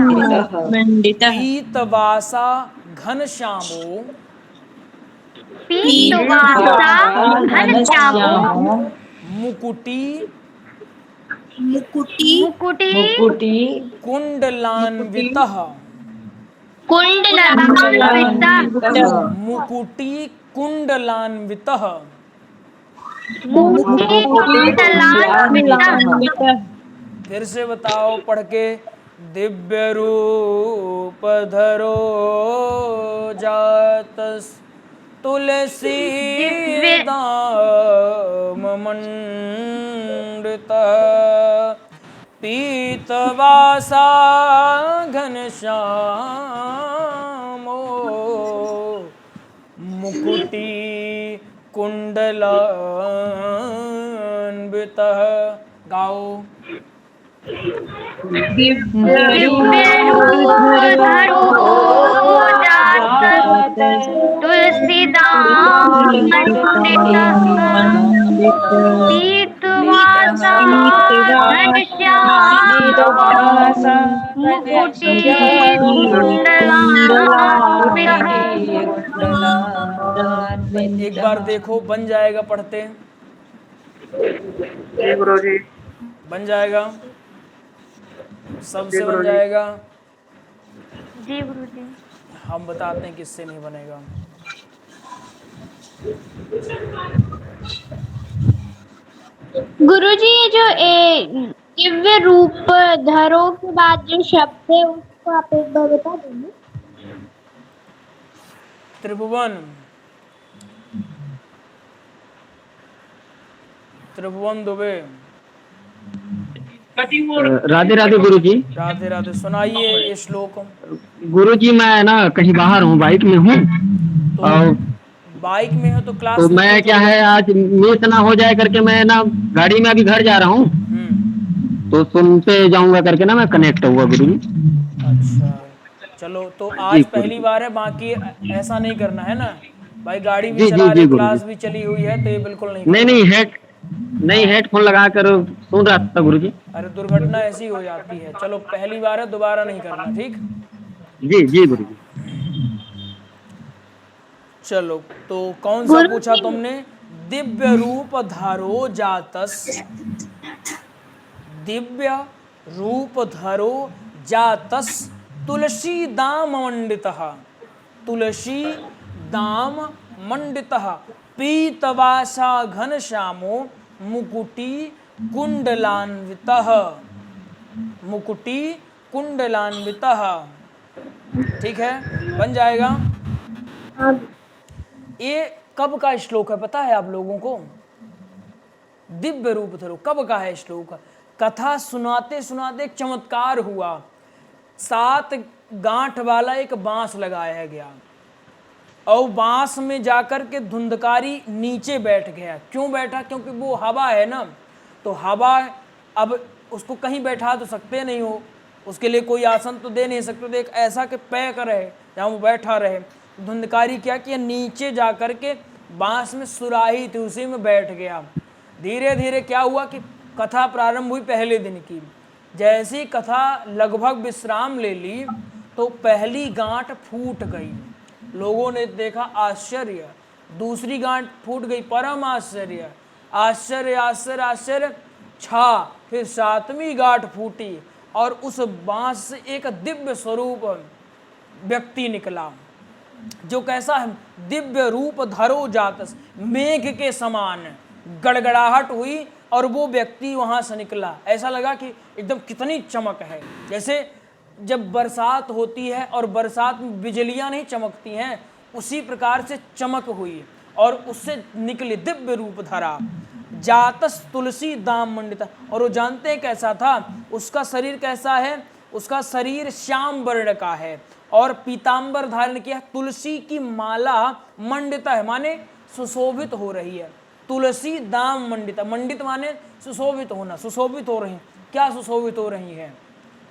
Speaker 3: मंडितः
Speaker 1: पीतवासा घनश्यामो।
Speaker 2: पीतवासा घनश्यामो।
Speaker 1: मुकुटी
Speaker 3: मुकुटी
Speaker 2: मुकुटी
Speaker 5: मुकुटी
Speaker 1: कुंडलान्वितः।
Speaker 2: कुंडलान्वितः।
Speaker 1: मुकुटी कुंडलान्वितः।
Speaker 2: मुकुटी कुंडलान्वितः।
Speaker 1: फिर से बताओ पढ़ के। दिव्य रूप धरो जातस। तुलसी
Speaker 2: दिव्य
Speaker 1: दाम मंडितः। पीतवासा घनश्यामो। मुकुटी कुंडलान्वितः। गाओ।
Speaker 2: दिव्य रूप धरो जातस। तुलसी दाम मंडितः। पीतवासा घनश्यामो। मुकुटी कुंडलान्वितः।
Speaker 1: एक बार देखो बन जाएगा पढ़ते।
Speaker 4: जी गुरुजी।
Speaker 1: बन जाएगा, सबसे
Speaker 4: जी
Speaker 1: बन
Speaker 4: गुरुजी।
Speaker 1: जाएगा।
Speaker 2: जी गुरुजी।
Speaker 1: हम बताते हैं किससे नहीं बनेगा।
Speaker 2: गुरुजी ये जो दिव्य रूप धरो के बाद जो शब्द है उसको आप एक बार बता देंगे।
Speaker 1: त्रिभुवन, त्रिभुवन दुबे।
Speaker 6: राधे राधे गुरुजी।
Speaker 1: राधे राधे। सुनाइए ये श्लोक।
Speaker 6: गुरुजी मैं ना कहीं बाहर हूँ, बाइक में हूँ।
Speaker 1: तो
Speaker 6: और
Speaker 1: बाइक में हो तो
Speaker 6: तो
Speaker 1: क्लास में क्यों
Speaker 6: मैं क्या
Speaker 1: जुड़
Speaker 6: है
Speaker 1: गए?
Speaker 6: आज मिस ना हो जाए करके मैं ना गाड़ी में अभी घर जा रहा हूँ, तो सुनते जाऊंगा करके ना मैं कनेक्ट हुआ गुरुजी।
Speaker 1: अच्छा चलो, तो
Speaker 6: जी
Speaker 1: आज पहली
Speaker 6: गुरुजी।
Speaker 1: बार है, बाकी ऐसा नहीं करना है ना भाई। गाड़ी भी
Speaker 6: जी जी
Speaker 1: चला
Speaker 6: जी
Speaker 1: रहे,
Speaker 6: गुरुजी।
Speaker 1: क्लास भी चली हुई है, तो ये बिल्कुल नहीं
Speaker 6: नहीं
Speaker 1: करना।
Speaker 6: नहीं नहीं
Speaker 1: हाँ,
Speaker 6: हेडफोन लगा कर सुन रहा था गुरुजी।
Speaker 1: अरे दुर्घटना ऐसी हो जाती है। चलो पहली बार है, दोबारा नहीं करना, ठीक।
Speaker 6: जी जी गुरुजी।
Speaker 1: चलो तो कौन सा पूछा
Speaker 2: गुरुजी
Speaker 1: तुमने? दिव्य रूप धारो जातस। दिव्य रूप धरो जातस। तुलसी दाम मंडितः। तुलसी दाम मंडितः। पीतवासा घनश्यामो। मुकुटी कुंडलान्वितः। मुकुटी कुंडलान्वितः। ठीक है, बन जाएगा। ये कब का श्लोक है पता है आप लोगों को? दिव्य रूप धरो कब का है श्लोक? कथा सुनाते सुनाते एक चमत्कार हुआ। 7 गांठ वाला एक बांस लगाया गया और बांस में जाकर के धुंधकारी नीचे बैठ गया। क्यों बैठा? क्योंकि वो हवा है ना, तो हवा अब उसको कहीं बैठा तो सकते नहीं हो, उसके लिए कोई आसन तो दे नहीं सकते, तो एक ऐसा कि पैक रहे जहाँ वो बैठा रहे। धुंधकारी क्या किया, नीचे जा कर के बांस में सुराही थी उसी में बैठ गया। धीरे धीरे क्या हुआ कि कथा प्रारंभ हुई पहले दिन की। जैसी कथा लगभग विश्राम ले ली तो पहली गांठ फूट गई। लोगों ने देखा आश्चर्य। दूसरी गांठ फूट गई, परम आश्चर्य। आश्चर्य आश्चर्य आश्चर्य छा। फिर 7वीं गांठ फूटी और उस बांस से एक दिव्य स्वरूप व्यक्ति निकला जो कैसा है, दिव्य रूप धरो जातस, मेघ के समान गड़गड़ाहट हुई और वो व्यक्ति वहां से निकला। ऐसा लगा कि एकदम कितनी चमक है, जैसे जब बरसात होती है और बरसात में बिजलियां नहीं चमकती हैं, उसी प्रकार से चमक हुई और उससे निकली दिव्य रूप धरा। जातस तुलसी दाम मंडिता, और वो जानते हैं कैसा था, उसका शरीर कैसा है, उसका शरीर श्याम वर्ण का है और पीतांबर धारण किया, तुलसी की माला मंडिता है माने सुशोभित हो रही है। तुलसी दाम मंडिता, मंडित माने सुशोभित होना, सुशोभित हो रही हैं। क्या सुशोभित हो रही हैं?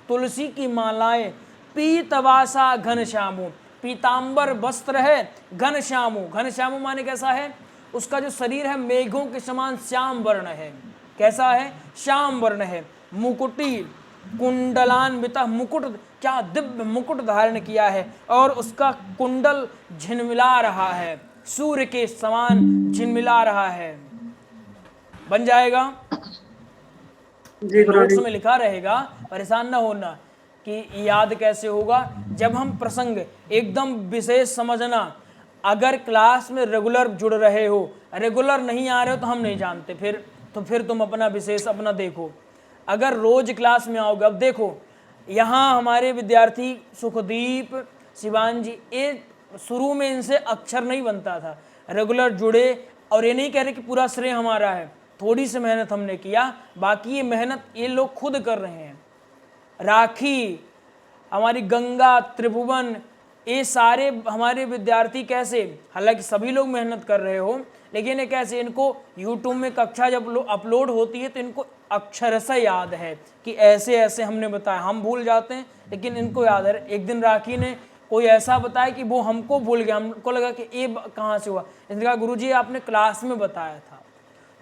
Speaker 1: तुलसी की मालाएं। पीतवासा घनश्यामो, पीतांबर वस्त्र है, घनश्यामो, घनश्यामो माने कैसा है, उसका जो शरीर है मेघों के समान श्याम वर्ण है। कैसा है? श्याम वर्ण है। मुकुटी कुंडलान्विता, मुकुट, क्या दिव्य मुकुट धारण किया है और उसका कुंडल झिलमिला रहा है, सूर्य के समान झिलमिला रहा है। बन जाएगा?
Speaker 4: जी गुरु
Speaker 1: नोट्स
Speaker 4: जी।
Speaker 1: में लिखा रहेगा, परेशान ना होना कि याद कैसे होगा। जब हम प्रसंग एकदम विशेष समझना, अगर क्लास में रेगुलर जुड़ रहे हो, रेगुलर नहीं आ रहे हो तो हम नहीं जानते, फिर तुम अपना विशेष अपना देखो। अगर रोज क्लास में आओगे, अब देखो यहाँ हमारे विद्यार्थी सुखदीप, शिवान जी, ये शुरू में इनसे अक्षर नहीं बनता था, रेगुलर जुड़े, और ये नहीं कह रहे कि पूरा श्रेय हमारा है, थोड़ी सी मेहनत हमने किया, बाकी ये मेहनत ये लोग खुद कर रहे हैं। राखी, हमारी गंगा, त्रिभुवन, ये सारे हमारे विद्यार्थी कैसे, हालांकि सभी लोग मेहनत कर रहे हो, लेकिन ये कैसे, इनको यूट्यूब में कक्षा जब अपलोड होती है तो इनको अक्षरशः याद है कि ऐसे ऐसे हमने बताया। हम भूल जाते हैं लेकिन इनको याद है। एक दिन राखी ने कोई ऐसा बताया कि वो हमको भूल गया, हमको लगा कि ये कहाँ से हुआ, इसने कहा गुरुजी आपने क्लास में बताया था।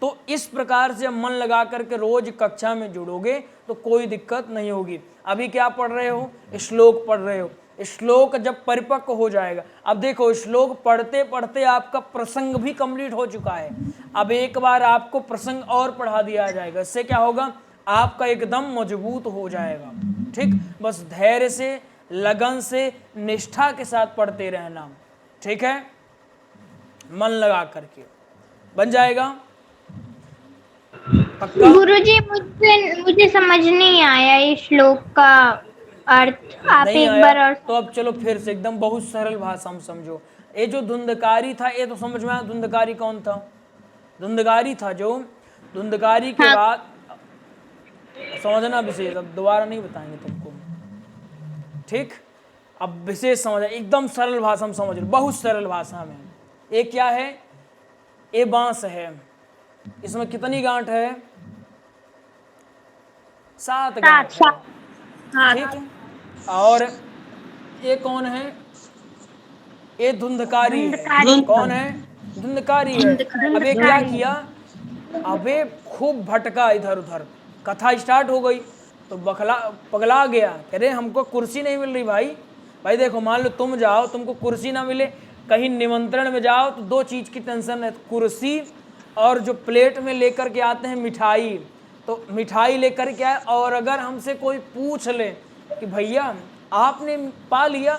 Speaker 1: तो इस प्रकार से मन लगा करके रोज कक्षा में जुड़ोगे तो कोई दिक्कत नहीं होगी। अभी क्या पढ़ रहे हो? श्लोक पढ़ रहे हो। श्लोक जब परिपक्व हो जाएगा, अब देखो श्लोक पढ़ते पढ़ते आपका प्रसंग भी कंप्लीट हो चुका है, अब एक बार आपको प्रसंग और पढ़ा दिया जाएगा, इससे क्या होगा, आपका एकदम मजबूत हो जाएगा। ठीक, बस धैर्य से, लगन से, निष्ठा के साथ पढ़ते रहना। ठीक है, मन लगा करके बन जाएगा। पक्का?
Speaker 2: गुरुजी मुझे समझ नहीं आया इस श्लोक का अर्थ, आप
Speaker 1: नहीं
Speaker 2: एक
Speaker 1: आया?
Speaker 2: बार और।
Speaker 1: तो अब चलो फिर से एकदम बहुत सरल भाषा में समझो। ये जो धुंधकारी था, ये तो समझ में आया धुंधकारी कौन था? धुंधकारी था जो, धुंधकारी के बाद समझना विशेष, अब दोबारा नहीं बताएंगे तुमको। ठीक, अब विशेष समझ, एकदम सरल भाषा में समझ लो, बहुत सरल भाषा में। ये क्या है? ये बांस है, इसमें कितनी गांठ है? 7 गांठ है। ठीक है, और ये कौन है? ये धुंधकारी है। कौन है? धुंधकारी है। अब ये क्या किया? अबे खूब भटका इधर उधर, कथा स्टार्ट हो गई तो पगला गया, कह रहे हमको कुर्सी नहीं मिल रही। भाई देखो, मान लो तुम जाओ, तुमको कुर्सी ना मिले, कहीं निमंत्रण में जाओ तो 2 चीज़ की टेंशन है, कुर्सी और जो प्लेट में लेकर के आते हैं मिठाई, तो मिठाई लेकर के आए, और अगर हमसे कोई पूछ ले कि भैया आपने पा लिया,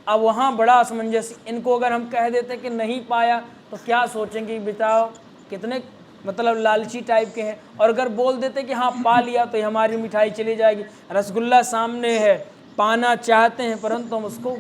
Speaker 1: अब वहाँ बड़ा असमंजस। इनको अगर हम कह देते कि नहीं पाया तो क्या सोचेंगे, बताओ कितने मतलब लालची टाइप के हैं। और अगर बोल देते कि हाँ पा लिया तो हमारी मिठाई चली जाएगी। रसगुल्ला सामने है, पाना चाहते हैं परंतु हम उसको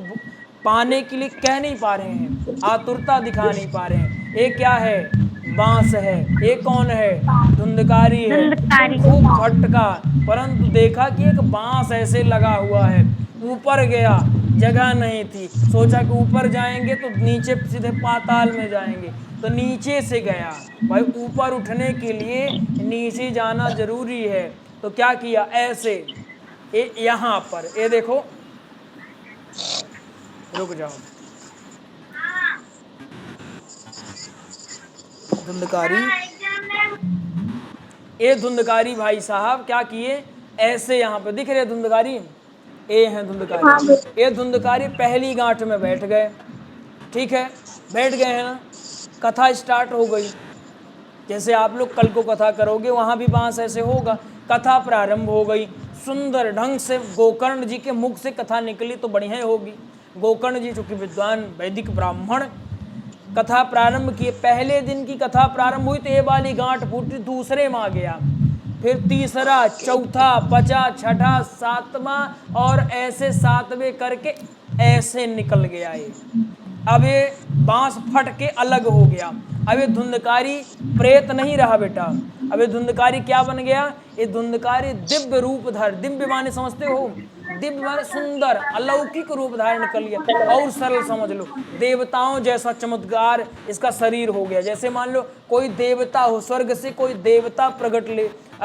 Speaker 1: पाने के लिए कह नहीं पा रहे हैं, आतुरता दिखा नहीं पा रहे हैं। ये क्या है? बांस है। ये कौन है? धुंधकारी है, खूब भटका, परंतु देखा कि एक बांस ऐसे लगा हुआ है, ऊपर गया, जगह नहीं थी, सोचा कि ऊपर जाएंगे तो नीचे सीधे पाताल में जाएंगे, तो नीचे से गया। भाई ऊपर उठने के लिए नीचे जाना जरूरी है, तो क्या किया? ऐसे यहाँ पर, ये देखो, रुक जाओ, धुंधकारी, ये धुंधकारी भाई साहब क्या किए? ऐसे यहाँ पे दिख रहे धुंधकारी, ये हैं धुंधकारी। ये धुंधकारी पहली गांठ में बैठ गए। ठीक है, बैठ गए हैं ना, कथा स्टार्ट हो गई। जैसे आप लोग कल को कथा करोगे वहाँ भी बांस ऐसे होगा। कथा प्रारंभ हो गई, सुंदर ढंग से गोकर्ण जी के मुख से कथा निकली तो बढ़िया ही होगी। गोकर्ण जी चूंकि विद्वान वैदिक ब्राह्मण कथा प्रारंभ किए। पहले दिन की कथा प्रारंभ हुई तो ये वाली गांठ फूटी, दूसरे में आ गया, फिर तीसरा, चौथा, पांचवा, छठा, सातवां और ऐसे सातवें करके ऐसे निकल गया ये। अब ये बांस फट के अलग हो गया। अब ये धुंधकारी प्रेत नहीं रहा बेटा, अब ये धुंधकारी क्या बन गया? ये धुंधकारी दिव्य रूप धारण, दिव्य माने समझते हो, दिव्य माने सुंदर अलौकिक रूप धारण कर लिया। और सरल समझ लो, देवताओं जैसा चमत्कार इसका शरीर हो गया। जैसे मान लो कोई देवता हो, स्वर्ग से कोई देवता प्रकट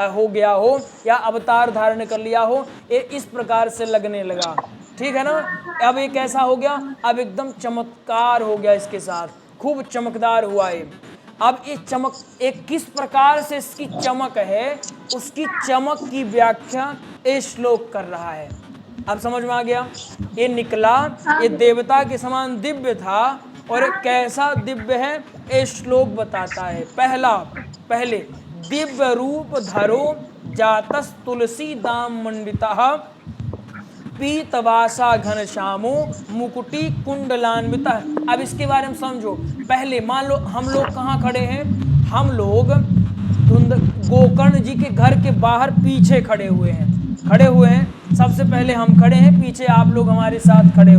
Speaker 1: हो गया हो या अवतार धारण कर लिया हो, ये इस प्रकार से लगने लगा। ठीक है ना? अब ये कैसा हो गया? अब एकदम चमत्कार हो गया इसके साथ, खूब चमकदार हुआ है। अब ये चमक एक किस प्रकार से इसकी चमक है, उसकी चमक की व्याख्या ये श्लोक कर रहा है। अब समझ में आ गया? ये निकला, ये देवता के समान दिव्य था और कैसा दिव्य है ये श्लोक बताता है। पहले दिव्य रूप धरो जातस तुलसी दाम मंडितः पीतवासा घनश्यामो मुकुटी कुंडलान्विता। अब इसके बारे में समझो। पहले मान लो हम लोग कहाँ खड़े हैं? हम लोग गोकर्ण जी के घर के बाहर पीछे खड़े हुए हैं। सबसे पहले हम खड़े हैं, पीछे आप लोग हमारे साथ खड़े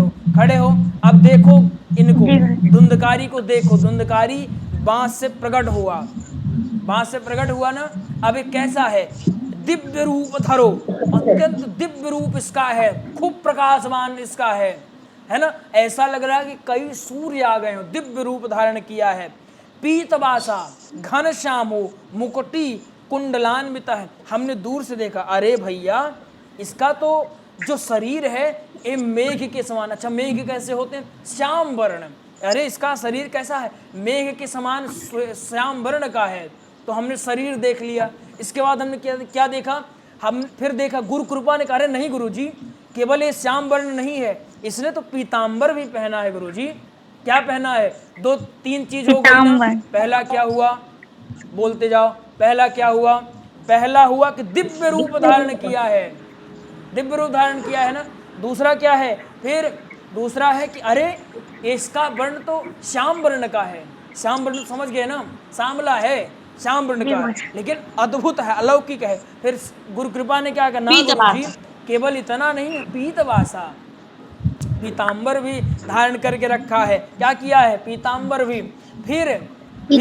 Speaker 1: हो। अब देखो इनको, धुंधकारी को देखो, धुंधकारी बांस से प्रकट हुआ ना। अब ये कैसा है? दिव्य रूप धरो, अत्यंत दिव्य रूप इसका है, खूब प्रकाशमान इसका है ना? ऐसा लग रहा है कि कई सूर्य आ गए हो, दिव्य रूप धारण किया है। पीतवासा घनश्यामो मुकुटी कुंडलान्विता है। हमने दूर से देखा, अरे भैया इसका तो जो शरीर है ये मेघ के समान। अच्छा, मेघ कैसे होते हैं? श्याम वर्ण। अरे इसका शरीर कैसा है? मेघ के समान श्याम वर्ण का है। तो हमने शरीर देख लिया। इसके बाद हमने क्या देखा? हम फिर देखा, गुरु कृपा ने कहा अरे नहीं गुरुजी, केवल ये श्याम वर्ण नहीं है, इसने तो पीतांबर भी पहना है। गुरुजी क्या पहना है? 2-3 चीज हो गई ना। पहला क्या हुआ? बोलते जाओ। पहला क्या हुआ? पहला हुआ कि दिव्य रूप धारण किया है, दिव्य रूप धारण किया है ना। दूसरा क्या है? फिर दूसरा है कि अरे इसका वर्ण तो श्याम वर्ण का है। श्याम वर्ण समझ गए ना, सांवला है, श्याम वर्ण का, लेकिन अद्भुत है, अलौकिक है। फिर गुरु कृपा ने क्या करना? गुरुजी केवल इतना नहीं, पीतवासा, पीतांबर भी धारण करके रखा है। क्या किया है? पीतांबर भी। फिर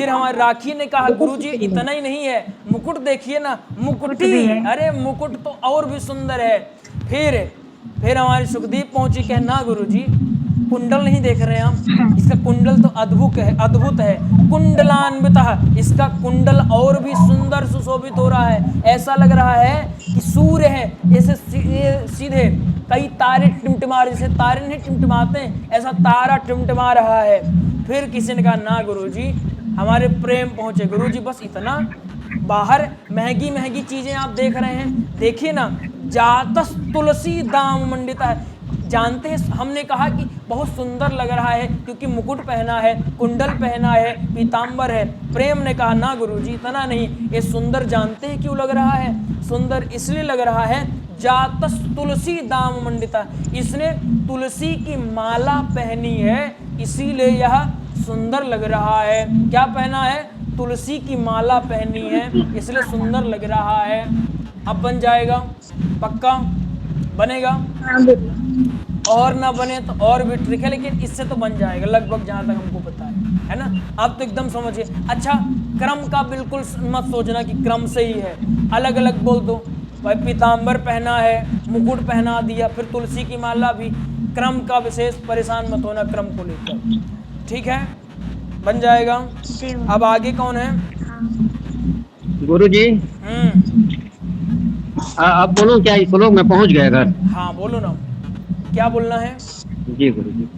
Speaker 1: हमारे राखी ने कहा गुरुजी इतना ही नहीं है, मुकुट देखिए ना, मुकुटी, अरे मुकुट तो और भी सुंदर है। फिर हमारे सुखदीप पहुंची, कहना गुरुजी कुंडल नहीं देख रहे हैं हम, इसका कुंडल तो अद्भुत है। कुंडलान्विता, इसका कुंडल और भी सुंदर सुशोभित हो रहा है। ऐसा लग रहा है कि सूर्य है, ऐसे सीधे कई तारे टिमटिमा, जैसे तारे नहीं टिमटिमाते हैं, ऐसा तारा टिमटिमा रहा है। फिर किसी ने कहा ना गुरुजी हमारे प्रेम पहुंचे। गुरुजी बस इतना? बाहर महंगी महंगी चीजें आप देख रहे हैं, देखिए ना, जातस तुलसी दाम मंडिता है। जानते हैं, हमने कहा कि बहुत सुंदर लग रहा है क्योंकि मुकुट पहना है, कुंडल पहना है, पीतांबर है। प्रेम ने कहा ना गुरुजी इतना नहीं, ये सुंदर जानते हैं क्यों लग रहा है? सुंदर इसलिए लग रहा है, जातस तुलसी दाम मंडिता, इसने तुलसी की माला पहनी है इसीलिए यह सुंदर लग रहा है। क्या पहना है? तुलसी की माला पहनी है इसलिए सुंदर लग रहा है। अब बन जाएगा? पक्का बनेगा? और ना बने तो और भी ट्रिक है, लेकिन इससे तो बन जाएगा लगभग, जहाँ तक हमको पता है ना। अब तो एकदम समझिए। अच्छा, क्रम का बिल्कुल मत सोचना कि क्रम से ही है, अलग अलग बोल दो। भाई पीतांबर पहना है, मुकुट पहना दिया, फिर तुलसी की माला भी। क्रम का विशेष परेशान मत होना क्रम को लेकर, ठीक है? बन जाएगा। अब आगे कौन है?
Speaker 6: गुरुजी आप बोलो, क्या इस लोग में पहुंच गए घर?
Speaker 1: हाँ बोलो ना, क्या बोलना है?
Speaker 6: जी गुरुजी,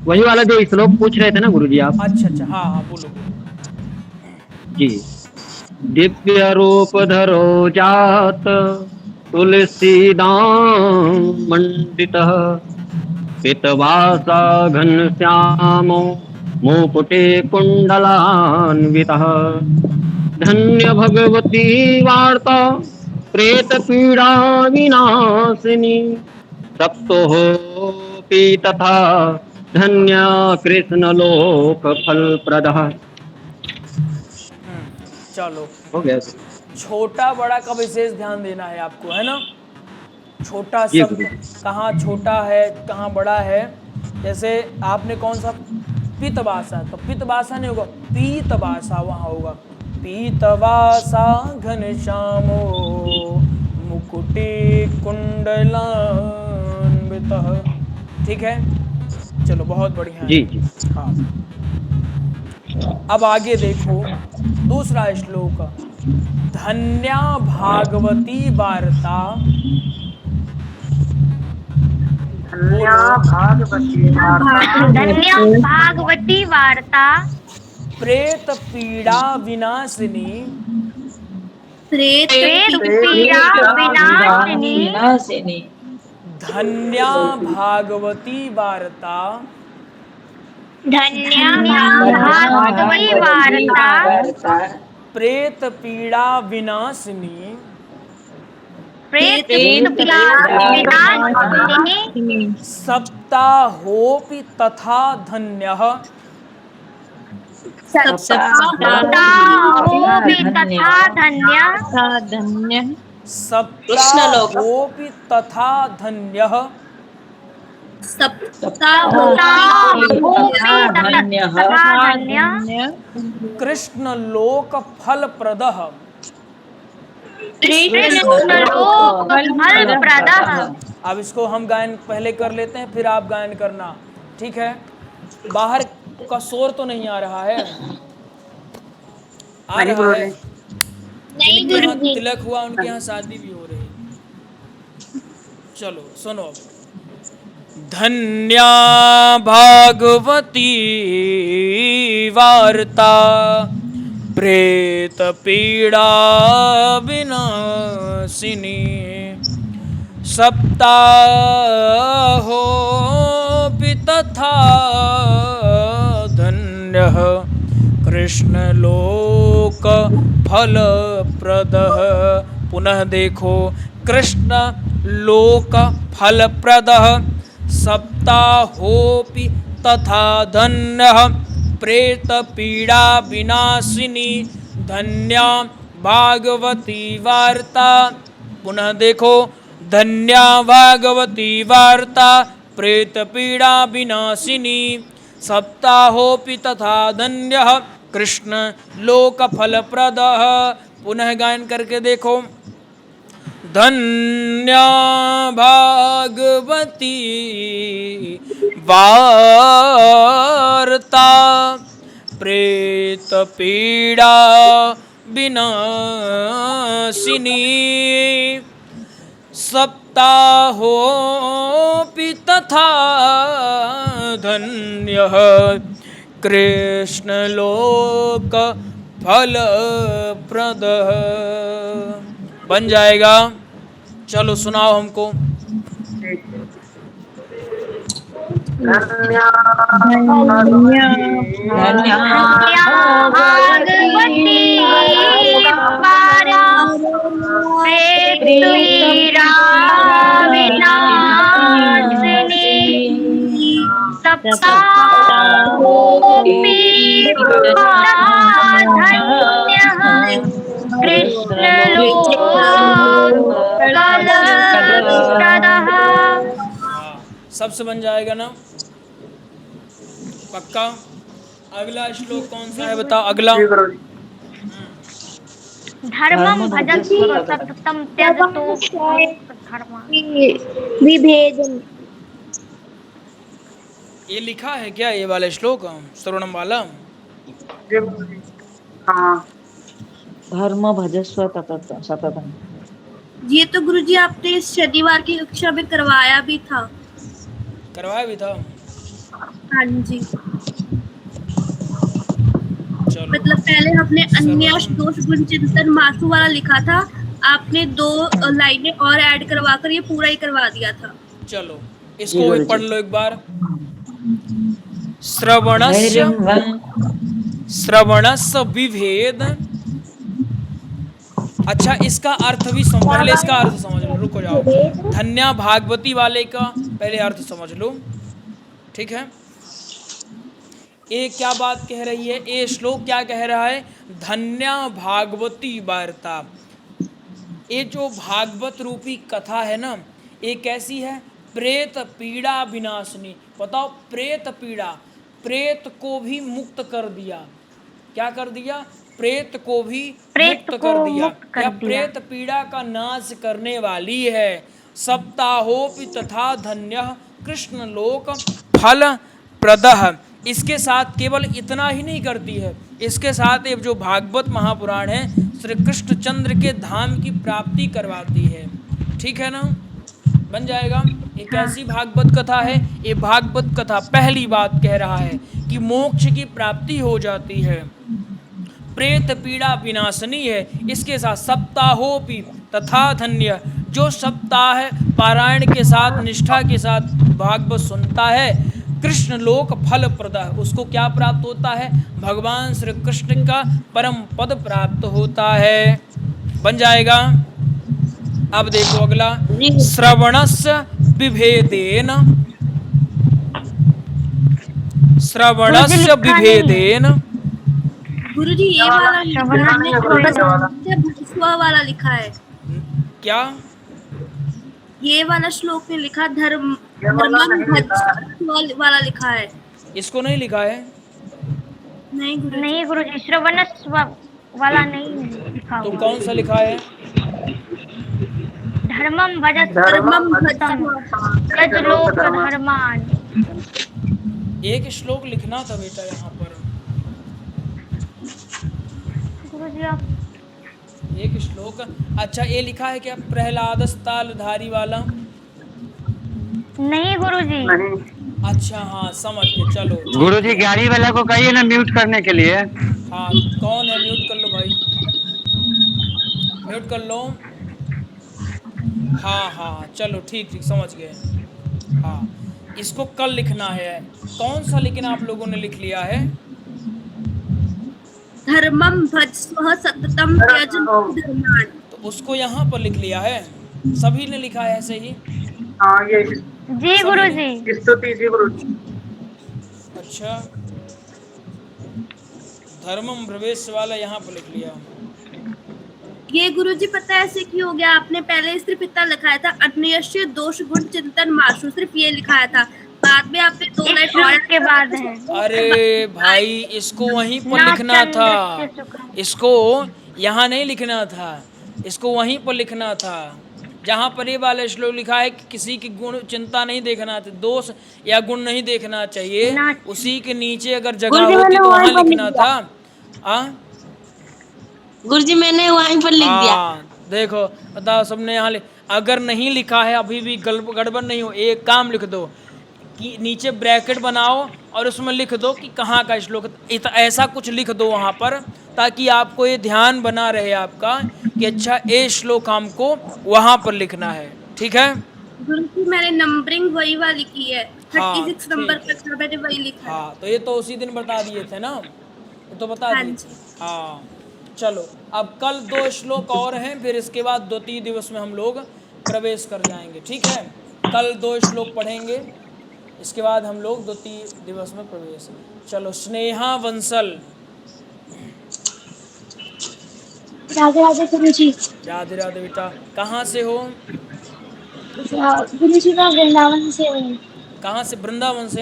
Speaker 6: वही वाला जो श्लोक पूछ रहे थे ना गुरुजी आप।
Speaker 1: अच्छा, हाँ बोलो
Speaker 6: जी। दिव्य रूप धरो जात तुलसी दाम मंडितः पितवासा घनश्यामो मुकुटे कुंडलान्वितः धन्य भगवती वार्ता प्रेत पीड़ा विनाशिनी तप्तो प्रेतपीडाविनाशिनी तथा धन्य कृष्ण लोक फल प्रदः।
Speaker 1: चलो,
Speaker 6: हो गया।
Speaker 1: छोटा बड़ा का विशेष ध्यान देना है आपको, है ना। छोटा
Speaker 6: जी
Speaker 1: शब्द
Speaker 6: गुरुजी।
Speaker 1: कहाँ छोटा है कहाँ बड़ा है। जैसे आपने कौन सा पितवासा, तो पितवासा नहीं होगा, पीतवासा वहाँ होगा। पीतवासा घनश्यामो मुकुटे कुंडलान्वितः। ठीक है, चलो बहुत बढ़िया है।
Speaker 6: जी जी।
Speaker 1: हाँ, अब आगे देखो दूसरा श्लोक। धन्या भागवती वार्ता,
Speaker 4: धन्या भागवती वार्ता,
Speaker 2: धन्या भागवती वार्ता,
Speaker 1: प्रेत पीड़ा विनाशिनी,
Speaker 3: प्रेत
Speaker 2: प्रेत पीड़ा विनाशिनी,
Speaker 5: विनाशिनी।
Speaker 1: धन्या भागवती वार्ता,
Speaker 2: धन्या भागवती वार्ता,
Speaker 1: प्रेत पीड़ा विनाशिनी,
Speaker 2: प्रेत पीड़ा विनाशिनी,
Speaker 1: सप्ताहोपि तथा धन्यः,
Speaker 2: सप्ताहोपि तथा धन्य,
Speaker 1: सप्ताहोपि तथा धन्यः,
Speaker 2: सप्ताहोपि तथा धन्य,
Speaker 1: कृष्ण लोक फलप्रदः।
Speaker 2: कृष्णलोक फलप्रदः।
Speaker 1: अब इसको हम गायन पहले कर लेते हैं, फिर आप गायन करना, ठीक है। बाहर का शोर तो नहीं आ रहा है? आ रहा है?
Speaker 2: नहीं
Speaker 1: जिनके यहाँ
Speaker 2: गुरुजी।
Speaker 1: तिलक हुआ उनके यहाँ शादी भी हो रही। चलो सुनो। धन्या भागवती वार्ता, प्रेत पीड़ा विनाशिनी, सप्ताहोपि तथा धन्यः, कृष्णलोक फलप्रदः। पुनः देखो, कृष्ण लोक फलप्रदः, सप्ताहोपि तथा धन्यः, प्रेत पीड़ा विनाशिनी, धन्या भागवती वार्ता। पुनः देखो, धन्या भागवती वार्ता, प्रेत पीड़ा विनाशिनी, सप्ताहोपि तथा धन्यः, कृष्ण लोक फलप्रदः। पुनः गायन करके देखो। धन्या भागवती वार्ता, प्रेत पीड़ा विनाशिनी, सप्ताहोपि तथा धन्यः, कृष्णलोक फलप्रदः। बन जाएगा? चलो सुनाओ हमको।
Speaker 4: धन्या
Speaker 2: धन्या भागवती वार्ता, प्रेत पीड़ा विनाशिनी, सप्ताहोपि तथा धन्यः, कृष्णलोक फलप्रदः।
Speaker 1: सबसे बन जाएगा ना? पक्का? अगला श्लोक कौन सा है बताओ? अगला
Speaker 2: धर्मं भजस्व सततं त्यजतो धर्मः विभेदम्।
Speaker 1: ये लिखा है क्या ये वाला श्लोक श्रवणम वाला?
Speaker 4: हाँ
Speaker 5: धर्म भजस्व सततम।
Speaker 3: ये तो गुरुजी आपने इस शनिवार की कक्षा में करवाया भी था।
Speaker 1: करवाया भी था?
Speaker 3: हाँ जी,
Speaker 1: चलो
Speaker 3: मतलब पहले हमने अन्य दोष गुण चिंतन मासु वाला लिखा था, आपने 2 लाइनें और ऐड करवाकर ये पूरा ही करवा दिया था।
Speaker 1: चलो इसको भी पढ़ लो एक बार। श्रवणस्य विभेद। अच्छा इसका अर्थ भी पहले इसका अर्थ समझ लो, रुको जाओ। धन्या भागवती वाले का पहले अर्थ समझ लो। ठीक है। ये क्या बात कह रही है, ये श्लोक क्या कह रहा है, धन्या भागवती वार्ता। ये जो भागवत रूपी कथा है ना, ये कैसी है, प्रेत पीड़ा विनाशनी। बताओ, प्रेत पीड़ा, प्रेत को भी मुक्त कर दिया। क्या कर दिया, प्रेत को भी मुक्त कर दिया, या प्रेत पीड़ा का नाश करने वाली है। सप्ताहोपि तथा धन्यः कृष्ण लोक फल प्रदः। इसके साथ केवल इतना ही नहीं करती है, इसके साथ ये जो भागवत महापुराण है श्री कृष्णचंद्र के धाम की प्राप्ति करवाती है। ठीक है ना, बन जाएगा। ये कैसी भागवत कथा है, ये भागवत कथा पहली बात कह रहा है कि मोक्ष की प्राप्ति हो जाती है, प्रेत पीड़ा विनाशनी है। इसके साथ सप्ताहोपि तथा धन्य, जो सप्ताह पारायण के साथ निष्ठा के साथ भागवत सुनता है, कृष्ण लोक फल प्रदा, उसको क्या प्राप्त होता है, भगवान श्री कृष्ण का परम पद प्राप्त होता है। बन जाएगा। अब देखो अगला, श्रवणस्य विभेदेन, श्रवणस्य विभेदेन।
Speaker 3: गुरुजी ये वाला भस्व वाला लिखा है,
Speaker 1: क्या
Speaker 3: ये वाला श्लोक में लिखा धर्मम भस्व वाला लिखा है।
Speaker 1: इसको नहीं लिखा है,
Speaker 3: नहीं
Speaker 2: गुरुजी श्रवण वाला नहीं लिखा
Speaker 1: तो
Speaker 2: हुआ।
Speaker 1: कौन सा लिखा है,
Speaker 2: धर्मम भजत
Speaker 3: धर्मम
Speaker 2: लोक धर्मान।
Speaker 1: एक श्लोक लिखना था बेटा यहाँ पर,
Speaker 2: गुरुजी आप
Speaker 1: एक श्लोक। अच्छा, ये लिखा है क्या प्रहलादस्ताल धारी वाला?
Speaker 2: नहीं गुरुजी।
Speaker 1: अच्छा हाँ, समझ गए, चलो।
Speaker 6: गुरुजी गाड़ी वाला को कहिए ना म्यूट करने के लिए।
Speaker 1: हाँ, कौन है, म्यूट कर लो भाई, म्यूट कर लो। हाँ हाँ, चलो ठीक ठीक, समझ गए। हाँ, इसको कल लिखना है। कौन सा लिखना आप लोगों ने लिख लिया है?
Speaker 3: धर्मम भजस्व सततम त्यज धर्मान।
Speaker 1: तो उसको यहाँ पर लिख लिया है, सभी ने लिखा है ऐसे ही।
Speaker 4: हाँ ये
Speaker 2: जी गुरुजी।
Speaker 4: स्तुति जी गुरुजी।
Speaker 1: अच्छा, धर्मम प्रवेश वाला यहाँ पर लिख लिया।
Speaker 3: ये गुरुजी पता है ऐसे क्यों हो गया, आपने पहले सिर्फ इतना लिखाया था, अन्यस्य दोष गुण चिंतन माशु, सिर्फ ये लिखाया था, बाद में आपने दो लाइन और
Speaker 2: के बाद है।
Speaker 1: अरे भाई, इसको वहीं पर लिखना था, इसको यहाँ नहीं लिखना था, इसको वहीं पर लिखना था जहाँ पर ये वाला श्लोक लिखा है कि किसी की गुण चिंता नहीं देखना, दोष या गुण नहीं देखना चाहिए, उसी के नीचे अगर जगह होती तो वहाँ लिखना था।
Speaker 7: गुरुजी मैंने वहीं पर लिख दिया।
Speaker 1: देखो बताओ, सबने यहाँ अगर नहीं लिखा है अभी भी गड़बड़ नहीं हो, एक काम लिख दो कि नीचे ब्रैकेट बनाओ और उसमें लिख दो कि कहाँ का श्लोक, ऐसा कुछ लिख दो वहाँ पर, ताकि आपको ये ध्यान बना रहे आपका कि अच्छा ये श्लोक हमको वहाँ पर लिखना है। ठीक है
Speaker 3: गुरुजी, मैंने नंबरिंग वही वाली की है, 36
Speaker 1: हाँ,
Speaker 3: नंबर पर था, मैंने वही लिखा है।
Speaker 1: हाँ, तो ये तो उसी दिन बता दिए थे ना, ये तो बता दिए थे। हाँ, चलो अब कल 2 श्लोक और हैं, फिर इसके बाद द्वितीय दिवस में हम लोग प्रवेश कर जाएंगे। ठीक है, कल 2 श्लोक पढ़ेंगे, इसके बाद हम लोग द्वितीय दिवस में प्रवेश। चलो, स्नेहा वंसल।
Speaker 8: राधे राधे गुरुजी।
Speaker 1: राधे राधे बेटा, कहाँ से हो?
Speaker 8: गुरुजी मैं वृंदावन से हूँ।
Speaker 1: कहाँ से? वृंदावन से?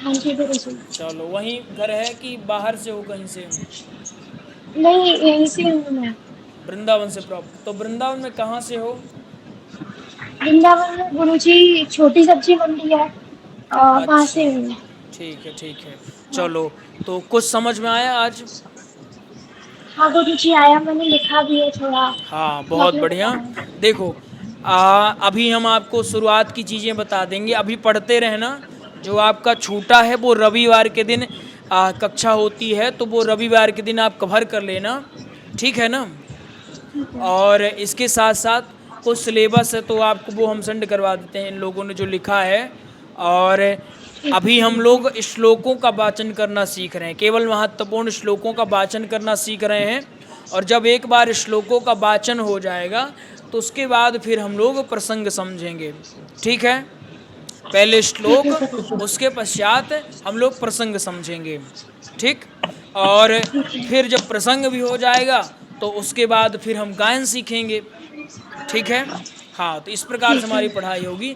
Speaker 8: हाँ जी गुरुजी।
Speaker 1: चलो, वहीं घर है कि बाहर से हो कहीं से?
Speaker 8: नहीं, यहीं से हूँ मैं।
Speaker 1: वृंदावन से प्रॉपर। तो वृंदावन में कहाँ से हो?
Speaker 8: वृंदावन में गुरुजी छोटी सब्जी मंडी है, वहाँ से हूँ।
Speaker 1: ठीक है ठीक है, चलो। तो कुछ समझ में आया आज?
Speaker 8: हाँ गुरुजी आया, मैंने लिखा भी है थोड़ा।
Speaker 1: हाँ, बहुत बढ़िया। देखो अभी हम आपको शुरुआत की चीज़ें बता देंगे, अभी पढ़ते रहना। जो आपका छूटा है वो रविवार के दिन कक्षा होती है, तो वो रविवार के दिन आप कवर कर लेना, ठीक है ना। और इसके साथ साथ कुछ सिलेबस है तो आपको वो हम सेंड करवा देते हैं, इन लोगों ने जो लिखा है। और अभी हम लोग श्लोकों का वाचन करना सीख रहे हैं, केवल महत्वपूर्ण श्लोकों का वाचन करना सीख रहे हैं। और जब एक बार श्लोकों का वाचन हो जाएगा तो उसके बाद फिर हम लोग प्रसंग समझेंगे, ठीक है। पहले श्लोक, उसके पश्चात हम लोग प्रसंग समझेंगे, ठीक। और फिर जब प्रसंग भी हो जाएगा तो उसके बाद फिर हम गायन सीखेंगे, ठीक है। हाँ, तो इस प्रकार से हमारी पढ़ाई होगी।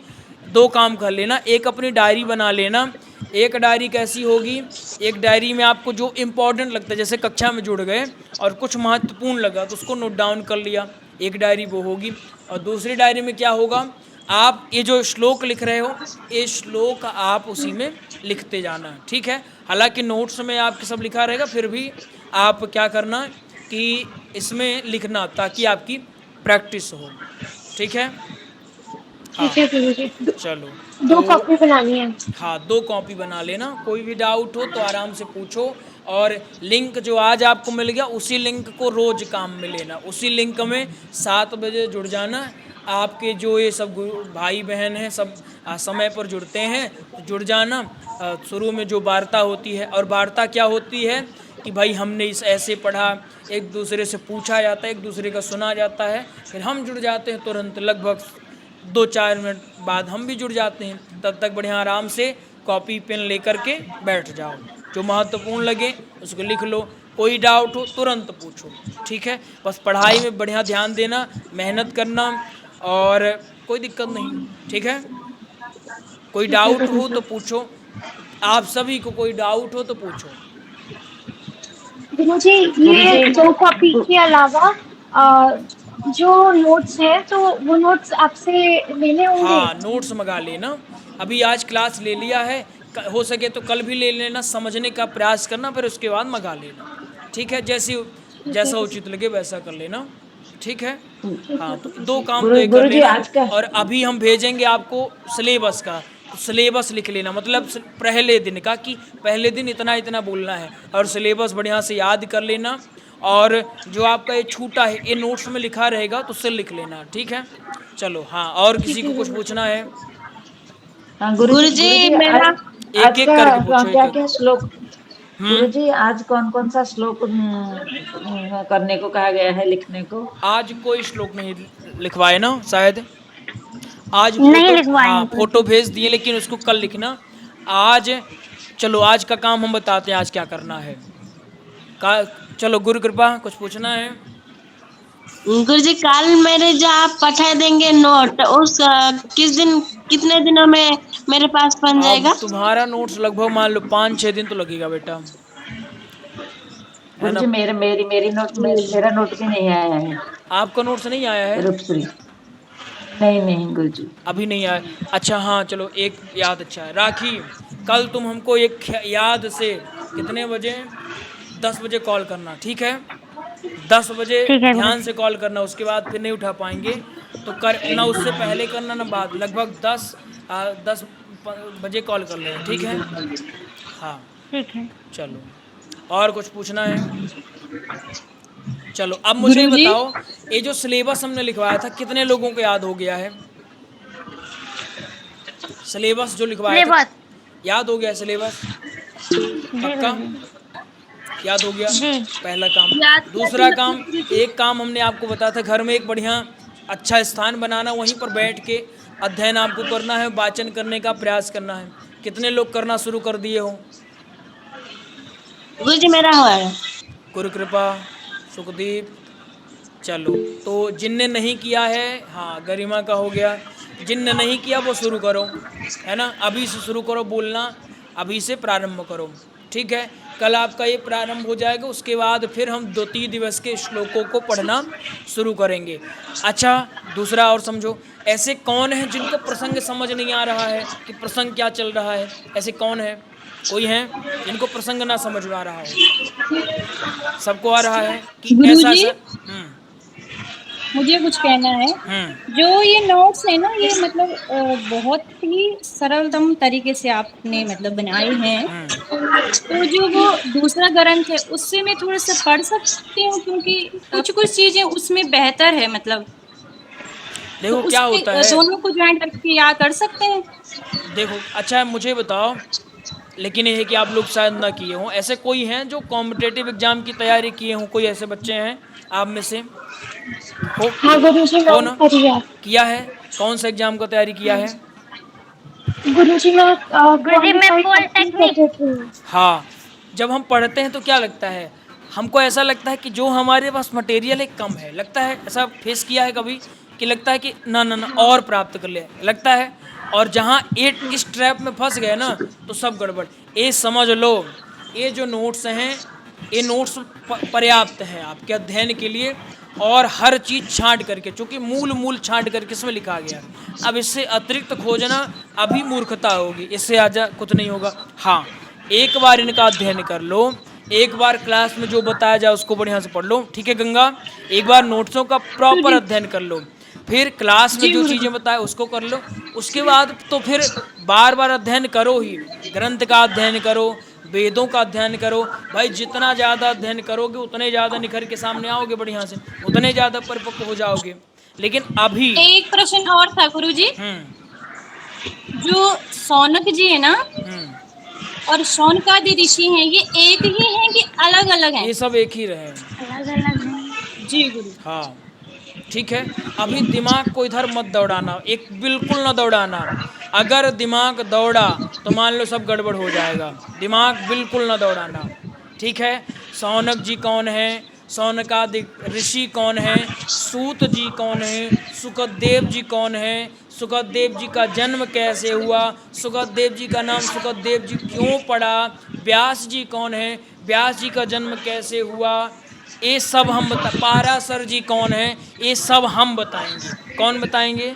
Speaker 1: 2 काम कर लेना, एक अपनी डायरी बना लेना। एक डायरी कैसी होगी, एक डायरी में आपको जो इम्पोर्टेंट लगता है, जैसे कक्षा में जुड़ गए और कुछ महत्वपूर्ण लगा तो उसको नोट डाउन कर लिया, एक डायरी वो होगी। और दूसरी डायरी में क्या होगा, आप ये जो श्लोक लिख रहे हो, ये श्लोक आप उसी में लिखते जाना, ठीक है। हालांकि नोट्स में आपके सब लिखा रहेगा, फिर भी आप क्या करना कि इसमें लिखना, ताकि आपकी प्रैक्टिस हो, ठीक है। हाँ,
Speaker 8: ठीक है गुरुजी।
Speaker 1: चलो
Speaker 8: 2 कॉपी बनानी है।
Speaker 1: हाँ, 2 कॉपी बना लेना। कोई भी डाउट हो तो आराम से पूछो। और लिंक जो आज आपको मिल गया, उसी लिंक को रोज काम में लेना, उसी लिंक में 7 बजे जुड़ जाना। आपके जो ये सब भाई बहन हैं, सब समय पर जुड़ते हैं तो जुड़ जाना। शुरू में जो वार्ता होती है, और वार्ता क्या होती है कि भाई हमने इस ऐसे पढ़ा, एक दूसरे से पूछा जाता है, एक दूसरे का सुना जाता है, फिर हम जुड़ जाते हैं तुरंत, लगभग 2-4 मिनट बाद हम भी जुड़ जाते हैं। तब तक बढ़िया आराम से कॉपी पेन लेकर के बैठ जाओ, जो महत्वपूर्ण लगे उसको लिख लो, कोई डाउट हो तुरंत पूछो, ठीक है। बस पढ़ाई में बढ़िया ध्यान देना, मेहनत करना, और कोई दिक्कत नहीं, ठीक है। कोई डाउट हो तो पूछो, आप सभी को कोई डाउट हो तो पूछो।
Speaker 8: गुरुजी ये 2 कॉपी के अलावा जो नोट्स है तो वो नोट्स आपसे लेने होंगे।
Speaker 1: हाँ, नोट्स मंगा लेना। अभी आज क्लास ले लिया है, हो सके तो कल भी ले लेना, समझने का प्रयास करना, फिर उसके बाद मंगा लेना, ठीक है। जैसा उचित लगे वैसा कर लेना, ठीक है। हाँ, तो 2 काम तो ये कर लेना। और अभी हम भेजेंगे आपको सिलेबस का, तो सिलेबस लिख लेना, मतलब पहले दिन का, कि पहले दिन इतना इतना बोलना है, और सिलेबस बढ़िया से याद कर लेना। और जो आपका ये छूटा है, ये नोट्स में लिखा रहेगा तो उससे लिख लेना, ठीक है। चलो, हाँ, और किसी को कुछ पूछना है?
Speaker 5: हाँ
Speaker 7: गुरुजी मेरा
Speaker 1: एक एक करके पूछो,
Speaker 5: क्या
Speaker 1: एक
Speaker 5: क्या
Speaker 1: एक।
Speaker 5: श्लोक गुरुजी, आज कौन कौन सा श्लोक करने को कहा गया है, लिखने को?
Speaker 1: आज कोई श्लोक नहीं लिखवाए ना शायद, आज
Speaker 2: नहीं
Speaker 1: फोटो,
Speaker 2: लिखवाए
Speaker 1: हाँ
Speaker 2: हैं
Speaker 1: फोटो भेज दिए, लेकिन उसको कल लिखना। आज चलो, आज का काम हम बताते हैं आज क्या करना है। चलो, गुरु कृपा, कुछ पूछना है?
Speaker 7: गुरुजी कल मेरे जो आप पठा देंगे नोट, उस किस दिन, कितने दिनों में मेरे पास बन जाएगा?
Speaker 1: अब तुम्हारा नोट्स लगभग मान लो 5-6 दिन तो लगेगा बेटा, है ना।
Speaker 5: गुरुजी मेरा नोट भी नहीं आया है।
Speaker 1: आपका नोट्स नहीं आया है?
Speaker 5: रूपश्री नहीं गुरुजी,
Speaker 1: अभी नहीं आया। अच्छा, हाँ चलो, एक याद अच्छा है, राखी, कल तुम हमको एक याद से कितने बजे, 10 बजे कॉल करना, ठीक है। 10 बजे ध्यान से कॉल करना, उसके बाद फिर नहीं उठा पाएंगे तो कर ना, उससे पहले करना ना बाद, लगभग 10 बजे कॉल कर लेना, ठीक है। हाँ,
Speaker 2: ठीक है।
Speaker 1: चलो, और कुछ पूछना है? चलो, अब मुझे बताओ, ये जो सिलेबस हमने लिखवाया था, कितने लोगों को याद हो गया है? सिलेबस जो लिखवाया था, याद हो गया सिलेबस? पक्का याद हो गया? पहला काम। दूसरा काम, एक काम हमने आपको बताया था, घर में एक बढ़िया अच्छा स्थान बनाना, वहीं पर बैठ के अध्ययन आपको करना है, वाचन करने का प्रयास करना है। कितने लोग करना शुरू कर दिए हो?
Speaker 7: गुरुजी मेरा हुआ है।
Speaker 1: गुरु कृपा, सुखदीप। चलो, तो जिनने नहीं किया है, हाँ, गरिमा का हो गया। जिनने नहीं किया वो शुरू करो, है ना, अभी से शुरू करो बोलना, अभी से प्रारंभ करो, ठीक है। कल आपका ये प्रारंभ हो जाएगा, उसके बाद फिर हम 2-3 दिवस के श्लोकों को पढ़ना शुरू करेंगे। अच्छा, दूसरा और समझो, ऐसे कौन है जिनको प्रसंग समझ नहीं आ रहा है कि प्रसंग क्या चल रहा है? ऐसे कौन है? कोई है जिनको प्रसंग ना समझ में आ रहा हो? सबको आ रहा है कि ऐसा ऐसा?
Speaker 9: मुझे कुछ कहना है। जो ये नोट्स है ना, ये मतलब बहुत ही सरलतम तरीके से आपने मतलब बनाए हैं। तो जो वो दूसरा ग्रंथ है उससे मैं थोड़ा सा पढ़ सकती हूँ, क्योंकि कुछ चीजें उसमें बेहतर है, मतलब
Speaker 1: देखो
Speaker 9: तो
Speaker 1: क्या होता है,
Speaker 9: दोनों को ज्वाइन करके याद कर सकते हैं।
Speaker 1: देखो, अच्छा मुझे बताओ, लेकिन ये है कि आप लोग शायद ना किए हों, ऐसे कोई हैं जो कॉम्पिटेटिव एग्जाम की तैयारी किए हों? कोई ऐसे बच्चे हैं आप में से?
Speaker 8: हाँ गुरुजी,
Speaker 1: हो ना?
Speaker 8: मैंने
Speaker 1: किया है? कौन सा एग्जाम का तैयारी किया है?
Speaker 8: गुरुजी मैं
Speaker 2: गुरुजी मैं पॉलिटेक्निक।
Speaker 1: हाँ, जब हम पढ़ते हैं तो क्या लगता है, हमको ऐसा लगता है कि जो हमारे पास मटेरियल है कम है, लगता है, ऐसा फेस किया है कभी कि लगता है कि ना ना ना और प्राप्त कर ले, लगता है। और जहाँ एट इस ट्रैप में फंस गए ना तो सब गड़बड़। ये समझ लो, ये जो नोट्स हैं ये नोट्स पर्याप्त हैं आपके अध्ययन के लिए, और हर चीज़ छांट करके, चूँकि मूल छांट करके इसमें लिखा गया। अब इससे अतिरिक्त खोजना अभी मूर्खता होगी, इससे आजा कुछ नहीं होगा। हाँ, एक बार इनका अध्ययन कर लो, एक बार क्लास में जो बताया जाए उसको बढ़िया से पढ़ लो, ठीक है गंगा। एक बार नोट्सों का प्रॉपर अध्ययन कर लो, फिर क्लास में जो चीज़ें बताए उसको कर लो। उसके बाद तो फिर बार बार अध्ययन करो ही, ग्रंथ का अध्ययन करो, वेदों का अध्ययन करो। भाई जितना ज़्यादा अध्ययन करोगे उतने ज़्यादा निखर के सामने आओगे बढ़िया से, उतने ज़्यादा परिपक्व हो जाओगे। लेकिन अभी
Speaker 9: एक प्रश्न और था गुरुजी, जो शौनक जी है ना और शौनकादि ऋषि हैं, ये एक ही हैं कि अलग अलग हैं?
Speaker 1: ये सब एक ही रहे।
Speaker 2: अलग अलग है।
Speaker 9: जी गुरु।
Speaker 1: हाँ ठीक है, अभी दिमाग को इधर मत दौड़ाना, एक बिल्कुल ना दौड़ाना। अगर दिमाग दौड़ा तो मान लो सब गड़बड़ हो जाएगा, दिमाग बिल्कुल ना दौड़ाना, ठीक है। शौनक जी कौन है, शौनकादि ऋषि कौन है, सूत जी कौन है, सुखदेव जी कौन है, सुखदेव जी का जन्म कैसे हुआ, सुखदेव जी का नाम सुखदेव जी क्यों पड़ा, व्यास जी कौन है, व्यास जी का जन्म कैसे हुआ, ये सब हम पाराशर जी कौन है, ये सब हम बताएंगे। कौन बताएंगे?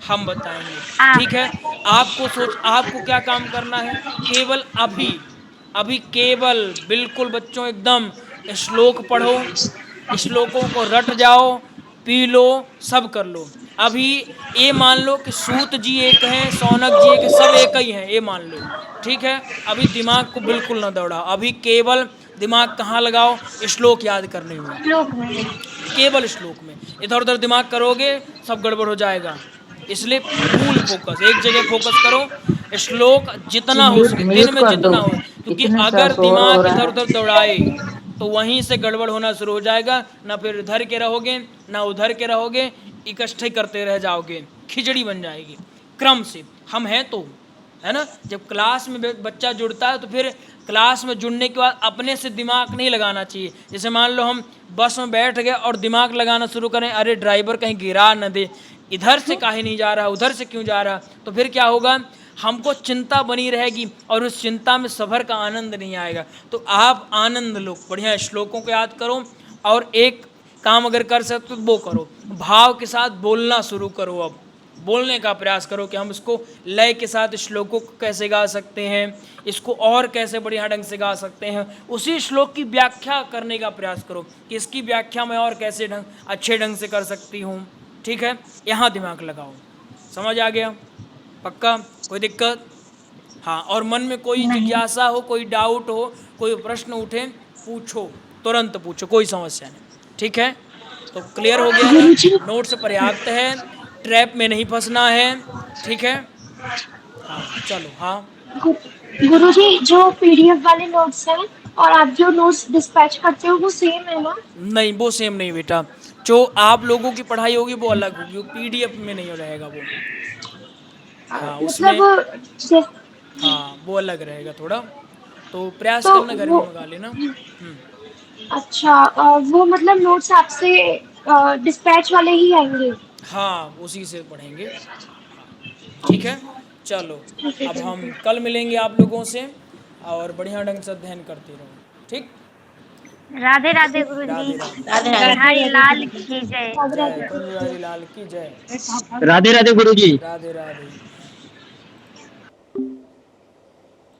Speaker 1: हम बताएंगे, ठीक है। आपको क्या काम करना है, केवल अभी केवल बिल्कुल बच्चों एकदम श्लोक पढ़ो, श्लोकों को रट जाओ, पी लो, सब कर लो। अभी ये मान लो कि सूत जी एक हैं, शौनक जी एक, सब एक ही हैं, ये मान लो, ठीक है। अभी दिमाग को बिल्कुल ना दौड़ाओ, अभी केवल दिमाग कहाँ लगाओ, श्लोक याद करने में,
Speaker 2: श्लोक में,
Speaker 1: केवल श्लोक में। इधर उधर दिमाग करोगे सब गड़बड़ हो जाएगा, इसलिए फुल फोकस, एक जगह फोकस करो। श्लोक जितना हो सके दिन में जितना हो, क्योंकि अगर दिमाग इधर उधर दौड़ाए तो वहीं से गड़बड़ होना शुरू हो जाएगा। ना फिर इधर के रहोगे ना उधर के रहोगे, इकट्ठे करते रह जाओगे, खिचड़ी बन जाएगी। क्रम से हम हैं तो, है ना, जब क्लास में बच्चा जुड़ता है तो फिर क्लास में जुड़ने के बाद अपने से दिमाग नहीं लगाना चाहिए। जैसे मान लो हम बस में बैठ गए और दिमाग लगाना शुरू करें, अरे ड्राइवर कहीं गिरा न दे, इधर से काहे नहीं जा रहा, उधर से क्यों जा रहा, तो फिर क्या होगा, हमको चिंता बनी रहेगी और उस चिंता में सफ़र का आनंद नहीं आएगा। तो आप आनंद लो, बढ़िया श्लोकों को याद करो, और एक काम अगर कर सकते तो वो करो, भाव के साथ बोलना शुरू करो। अब बोलने का प्रयास करो कि हम इसको लय के साथ श्लोकों को कैसे गा सकते हैं, इसको और कैसे बढ़िया ढंग से गा सकते हैं, उसी श्लोक की व्याख्या करने का प्रयास करो कि इसकी व्याख्या मैं और कैसे अच्छे ढंग से कर सकती हूँ, ठीक है। यहाँ दिमाग लगाओ, समझ आ गया? पक्का? कोई दिक्कत? हाँ, और मन में कोई जिज्ञासा हो, कोई डाउट हो, कोई प्रश्न उठे, पूछो, तुरंत पूछो, कोई समस्या नहीं, ठीक है। तो क्लियर हो गया ना? नोट्स पर्याप्त है, ट्रैप में नहीं फंसना है, ठीक है। हाँ चलो। हाँ
Speaker 8: गुरुजी, जो पीडीएफ वाले नोट्स हैं और आप जो नोट्स डिस्पैच करते हो वो सेम है ना?
Speaker 1: नहीं, वो सेम नहीं बेटा, जो आप लोगों की पढ़ाई होगी वो अलग होगी, वो पीडीएफ में नहीं रहेगा वो। हाँ उसमें
Speaker 8: मतलब
Speaker 1: हाँ वो अलग रहेगा थोड़ा, तो प्रयास करना घर में मंगा लेना।
Speaker 8: अच्छा, वो मतलब नोट्स आपसे डिस्पैच वाले ही आएंगे?
Speaker 1: हाँ उसी से पढ़ेंगे, ठीक है। चलो अब हम कल मिलेंगे आप लोगों से, और बढ़िया ढंग से अध्ययन करते रहो, ठीक।
Speaker 2: राधे राधे गुरुजी, हरि लाल की जय,
Speaker 1: जय लाल की जय,
Speaker 6: राधे राधे गुरुजी।
Speaker 1: राधे राधे।